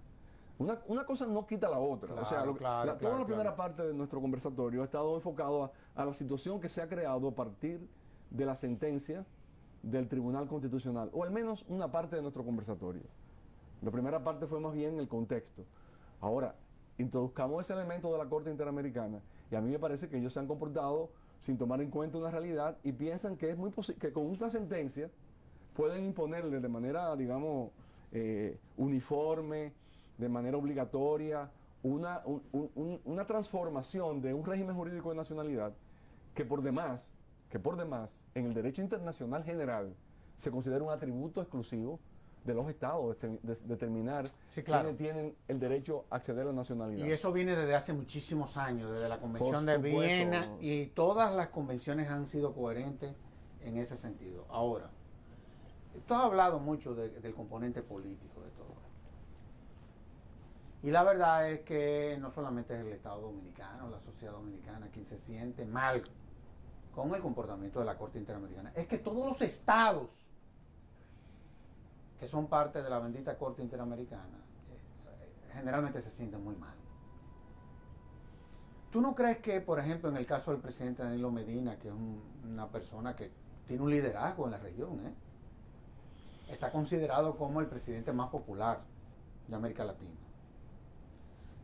S3: Una cosa no quita la otra.
S1: Claro,
S3: o sea, toda la primera parte de nuestro conversatorio ha estado enfocado a la situación que se ha creado a partir de la sentencia del Tribunal Constitucional, o al menos una parte de nuestro conversatorio. La primera parte fue más bien el contexto. Ahora, introduzcamos ese elemento de la Corte Interamericana y a mí me parece que ellos se han comportado sin tomar en cuenta una realidad y piensan que es muy posible que con una sentencia pueden imponerle de manera, digamos, uniforme, de manera obligatoria, una transformación de un régimen jurídico de nacionalidad que por demás, en el derecho internacional general, se considera un atributo exclusivo de los estados, determinar quiénes tienen el derecho a acceder a la nacionalidad.
S1: Y eso viene desde hace muchísimos años, desde la Convención de Viena, y todas las convenciones han sido coherentes en ese sentido. Ahora, tú has hablado mucho del componente político de todo esto. Y la verdad es que no solamente es el Estado Dominicano, la sociedad dominicana quien se siente mal con el comportamiento de la Corte Interamericana, es que todos los estados que son parte de la bendita Corte Interamericana generalmente se sienten muy mal. ¿Tú no crees que, por ejemplo, en el caso del presidente Danilo Medina, que es una persona que tiene un liderazgo en la región, está considerado como el presidente más popular de América Latina?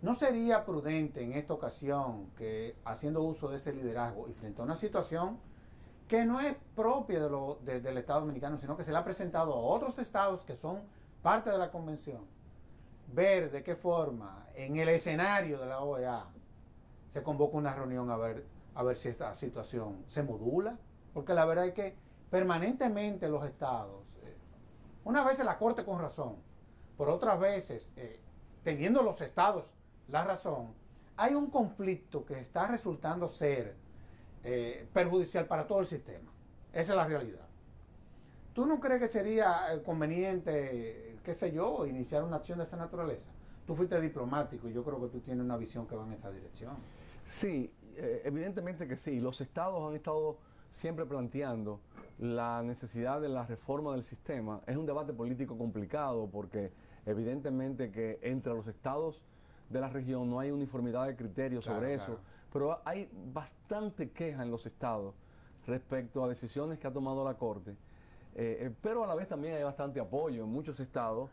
S1: ¿No sería prudente en esta ocasión que, haciendo uso de ese liderazgo y frente a una situación que no es propia del Estado Dominicano, sino que se le ha presentado a otros estados que son parte de la convención, ver de qué forma en el escenario de la OEA se convoca una reunión a ver si esta situación se modula? Porque la verdad es que permanentemente los estados, unas veces la Corte con razón, por otras veces, teniendo los estados la razón, hay un conflicto que está resultando ser perjudicial para todo el sistema. Esa es la realidad. ¿Tú no crees que sería conveniente, qué sé yo, iniciar una acción de esa naturaleza? Tú fuiste diplomático y yo creo que tú tienes una visión que va en esa dirección.
S3: Sí, evidentemente que sí. Los estados han estado siempre planteando la necesidad de la reforma del sistema. Es un debate político complicado porque evidentemente que entre los estados de la región no hay uniformidad de criterios sobre eso, pero hay bastante queja en los estados respecto a decisiones que ha tomado la Corte, pero a la vez también hay bastante apoyo en muchos estados,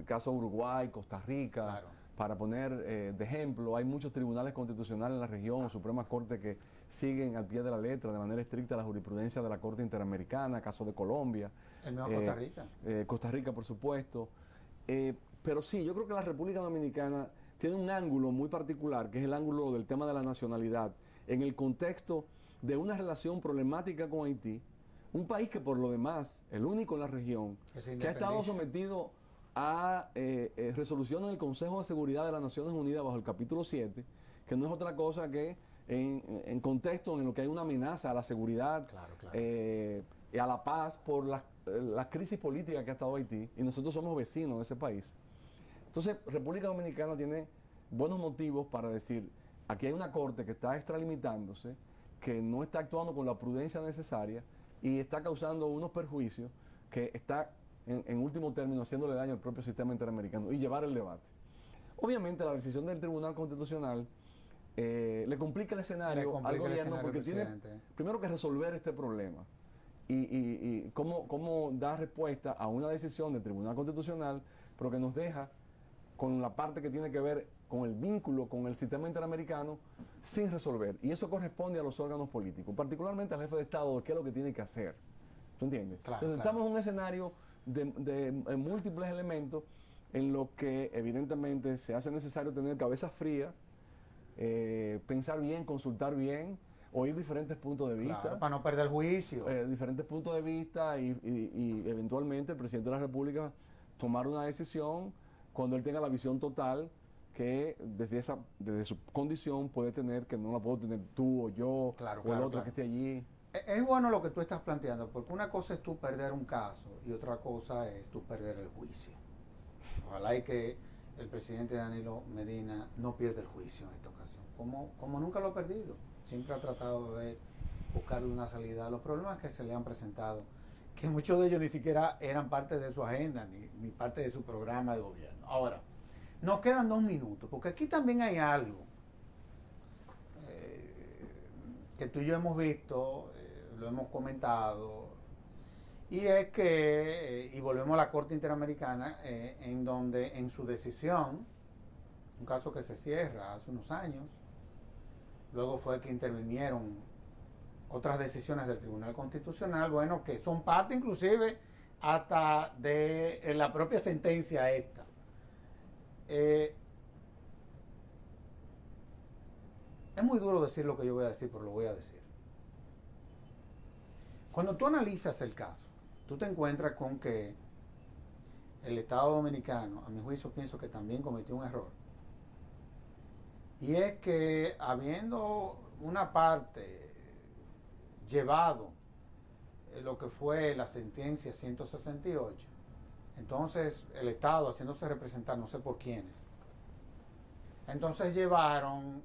S3: caso Uruguay, Costa Rica, Para poner de ejemplo, hay muchos tribunales constitucionales en la región, Suprema Corte, que siguen al pie de la letra, de manera estricta, la jurisprudencia de la Corte Interamericana, caso de Colombia.
S1: El mismo Costa Rica.
S3: Costa Rica, por supuesto. Pero sí, yo creo que la República Dominicana tiene un ángulo muy particular, que es el ángulo del tema de la nacionalidad, en el contexto de una relación problemática con Haití, un país que por lo demás, el único en la región, que ha estado sometido a resoluciones del Consejo de Seguridad de las Naciones Unidas bajo el capítulo 7, que no es otra cosa que en contexto en lo que hay una amenaza a la seguridad y a la paz por la crisis política que ha estado Haití, y nosotros somos vecinos de ese país. Entonces, República Dominicana tiene buenos motivos para decir, aquí hay una corte que está extralimitándose, que no está actuando con la prudencia necesaria y está causando unos perjuicios que está en último término haciéndole daño al propio sistema interamericano, y llevar el debate. Obviamente la decisión del Tribunal Constitucional le complica el escenario al gobierno, porque tiene primero que resolver este problema y cómo dar respuesta a una decisión del Tribunal Constitucional, pero que nos deja con la parte que tiene que ver con el vínculo con el sistema interamericano sin resolver, y eso corresponde a los órganos políticos, particularmente al jefe de Estado, de qué es lo que tiene que hacer. ¿Tú entiendes? Entonces estamos en un escenario de múltiples elementos en lo que evidentemente se hace necesario tener cabeza fría, pensar bien, consultar bien, oír diferentes puntos de vista.
S1: Para no perder el juicio.
S3: Diferentes puntos de vista y eventualmente el presidente de la República tomar una decisión cuando él tenga la visión total que desde su condición puede tener, que no la puedo tener tú o yo o el otro que esté allí.
S1: Es bueno lo que tú estás planteando, porque una cosa es tú perder un caso y otra cosa es tú perder el juicio. Ojalá y que el presidente Danilo Medina no pierda el juicio en esta ocasión, como nunca lo ha perdido. Siempre ha tratado de buscarle una salida a los problemas que se le han presentado, que muchos de ellos ni siquiera eran parte de su agenda, ni parte de su programa de gobierno. Ahora, nos quedan 2 minutos, porque aquí también hay algo que tú y yo hemos visto, lo hemos comentado, y es que, y volvemos a la Corte Interamericana, en donde en su decisión, un caso que se cierra hace unos años, luego fue que intervinieron otras decisiones del Tribunal Constitucional, bueno, que son parte inclusive hasta de la propia sentencia esta. Es muy duro decir lo que yo voy a decir, pero lo voy a decir. Cuando tú analizas el caso, tú te encuentras con que el Estado Dominicano, a mi juicio, pienso que también cometió un error. Y es que habiendo una parte llevado lo que fue la sentencia 168, entonces el Estado haciéndose representar no sé por quiénes, entonces llevaron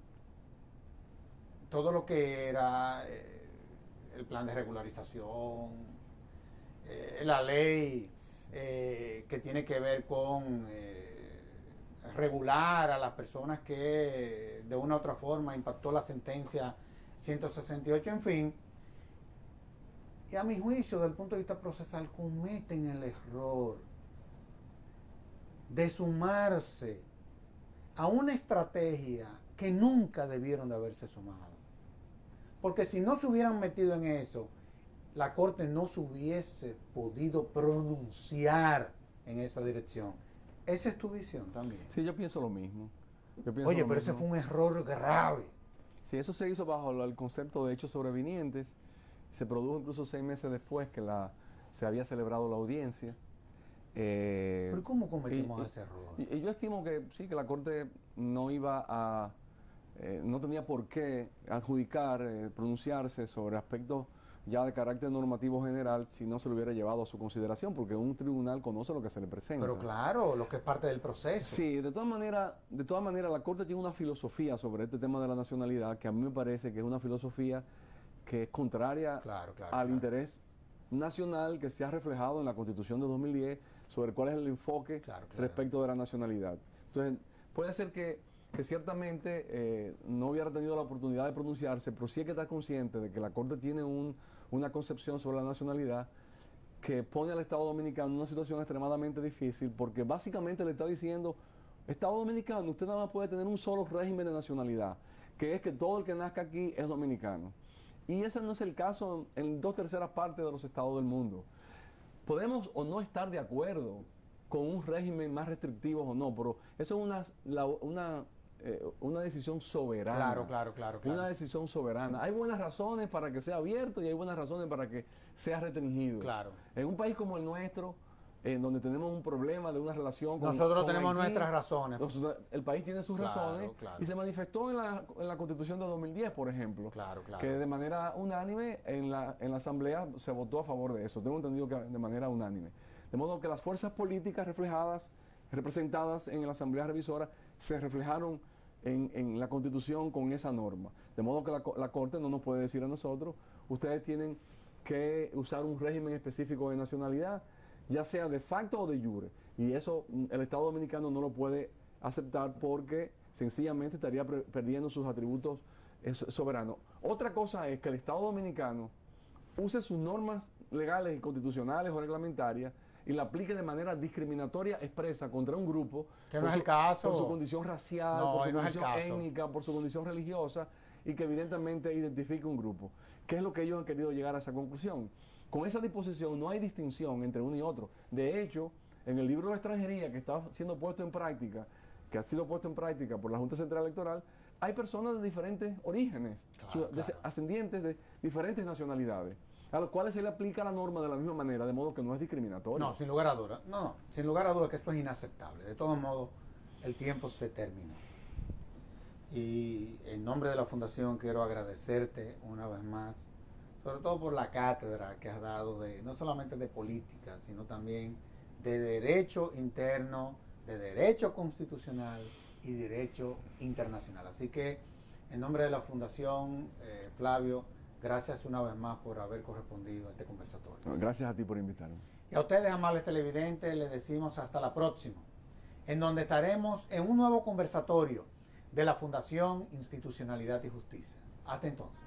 S1: todo lo que era el plan de regularización, la ley que tiene que ver con regular a las personas que de una u otra forma impactó la sentencia 168, en fin. Y a mi juicio, desde el punto de vista procesal, cometen el error de sumarse a una estrategia que nunca debieron de haberse sumado. Porque si no se hubieran metido en eso, la Corte no se hubiese podido pronunciar en esa dirección. Esa es tu visión también.
S3: Sí, yo pienso lo mismo.
S1: Oye, pero ese fue un error grave.
S3: Sí, eso se hizo bajo el concepto de hechos sobrevinientes. Se produjo incluso 6 meses después que se había celebrado la audiencia.
S1: ¿Pero cómo cometimos ese error?
S3: Y yo estimo que sí, que la Corte no iba a... no tenía por qué adjudicar, pronunciarse sobre aspectos ya de carácter normativo general si no se lo hubiera llevado a su consideración, porque un tribunal conoce lo que se le presenta.
S1: Pero claro, lo que es parte del proceso.
S3: Sí, de todas maneras la Corte tiene una filosofía sobre este tema de la nacionalidad que a mí me parece que es una filosofía que es contraria al interés nacional que se ha reflejado en la Constitución de 2010 sobre cuál es el enfoque respecto de la nacionalidad. Entonces, puede ser que ciertamente no hubiera tenido la oportunidad de pronunciarse, pero sí hay que estar consciente de que la Corte tiene una concepción sobre la nacionalidad que pone al Estado Dominicano en una situación extremadamente difícil, porque básicamente le está diciendo Estado Dominicano, usted nada más puede tener un solo régimen de nacionalidad, que es que todo el que nazca aquí es dominicano. Y ese no es el caso en 2/3 partes de los estados del mundo. Podemos o no estar de acuerdo con un régimen más restrictivo o no, pero eso es una decisión soberana.
S1: Claro.
S3: Una decisión soberana. Hay buenas razones para que sea abierto y hay buenas razones para que sea restringido.
S1: Claro.
S3: En un país como el nuestro, en donde tenemos un problema de una relación con
S1: nosotros
S3: con
S1: tenemos
S3: Haití,
S1: nuestras razones.
S3: El país tiene sus razones y se manifestó en la Constitución de 2010, por ejemplo, que de manera unánime en la Asamblea se votó a favor de eso. Tengo entendido que de manera unánime. De modo que las fuerzas políticas representadas en la Asamblea Revisora se reflejaron en la Constitución con esa norma. De modo que la Corte no nos puede decir a nosotros, ustedes tienen que usar un régimen específico de nacionalidad, ya sea de facto o de jure. Y eso el Estado Dominicano no lo puede aceptar porque sencillamente estaría perdiendo sus atributos soberanos. Otra cosa es que el Estado Dominicano use sus normas legales y constitucionales o reglamentarias y la aplique de manera discriminatoria expresa contra un grupo
S1: que no es el caso.
S3: Por su condición racial, por su condición étnica, por su condición religiosa, y que evidentemente identifique un grupo. ¿Qué es lo que ellos han querido llegar a esa conclusión? Con esa disposición no hay distinción entre uno y otro. De hecho, en el libro de extranjería que está siendo puesto en práctica, que ha sido puesto en práctica por la Junta Central Electoral, hay personas de diferentes orígenes, ascendientes de diferentes nacionalidades, a los cuales se le aplica la norma de la misma manera, de modo que no es discriminatorio.
S1: No, sin lugar a dudas. No, sin lugar a dudas que esto es inaceptable. De todos modos, el tiempo se terminó. Y en nombre de la Fundación quiero agradecerte una vez más, sobre todo por la cátedra que has dado no solamente de política, sino también de derecho interno, de derecho constitucional y derecho internacional. Así que en nombre de la Fundación, Flavio, gracias una vez más por haber correspondido a este conversatorio.
S3: Gracias a ti por invitarme.
S1: Y a ustedes, amables televidentes, les decimos hasta la próxima, en donde estaremos en un nuevo conversatorio de la Fundación Institucionalidad y Justicia. Hasta entonces.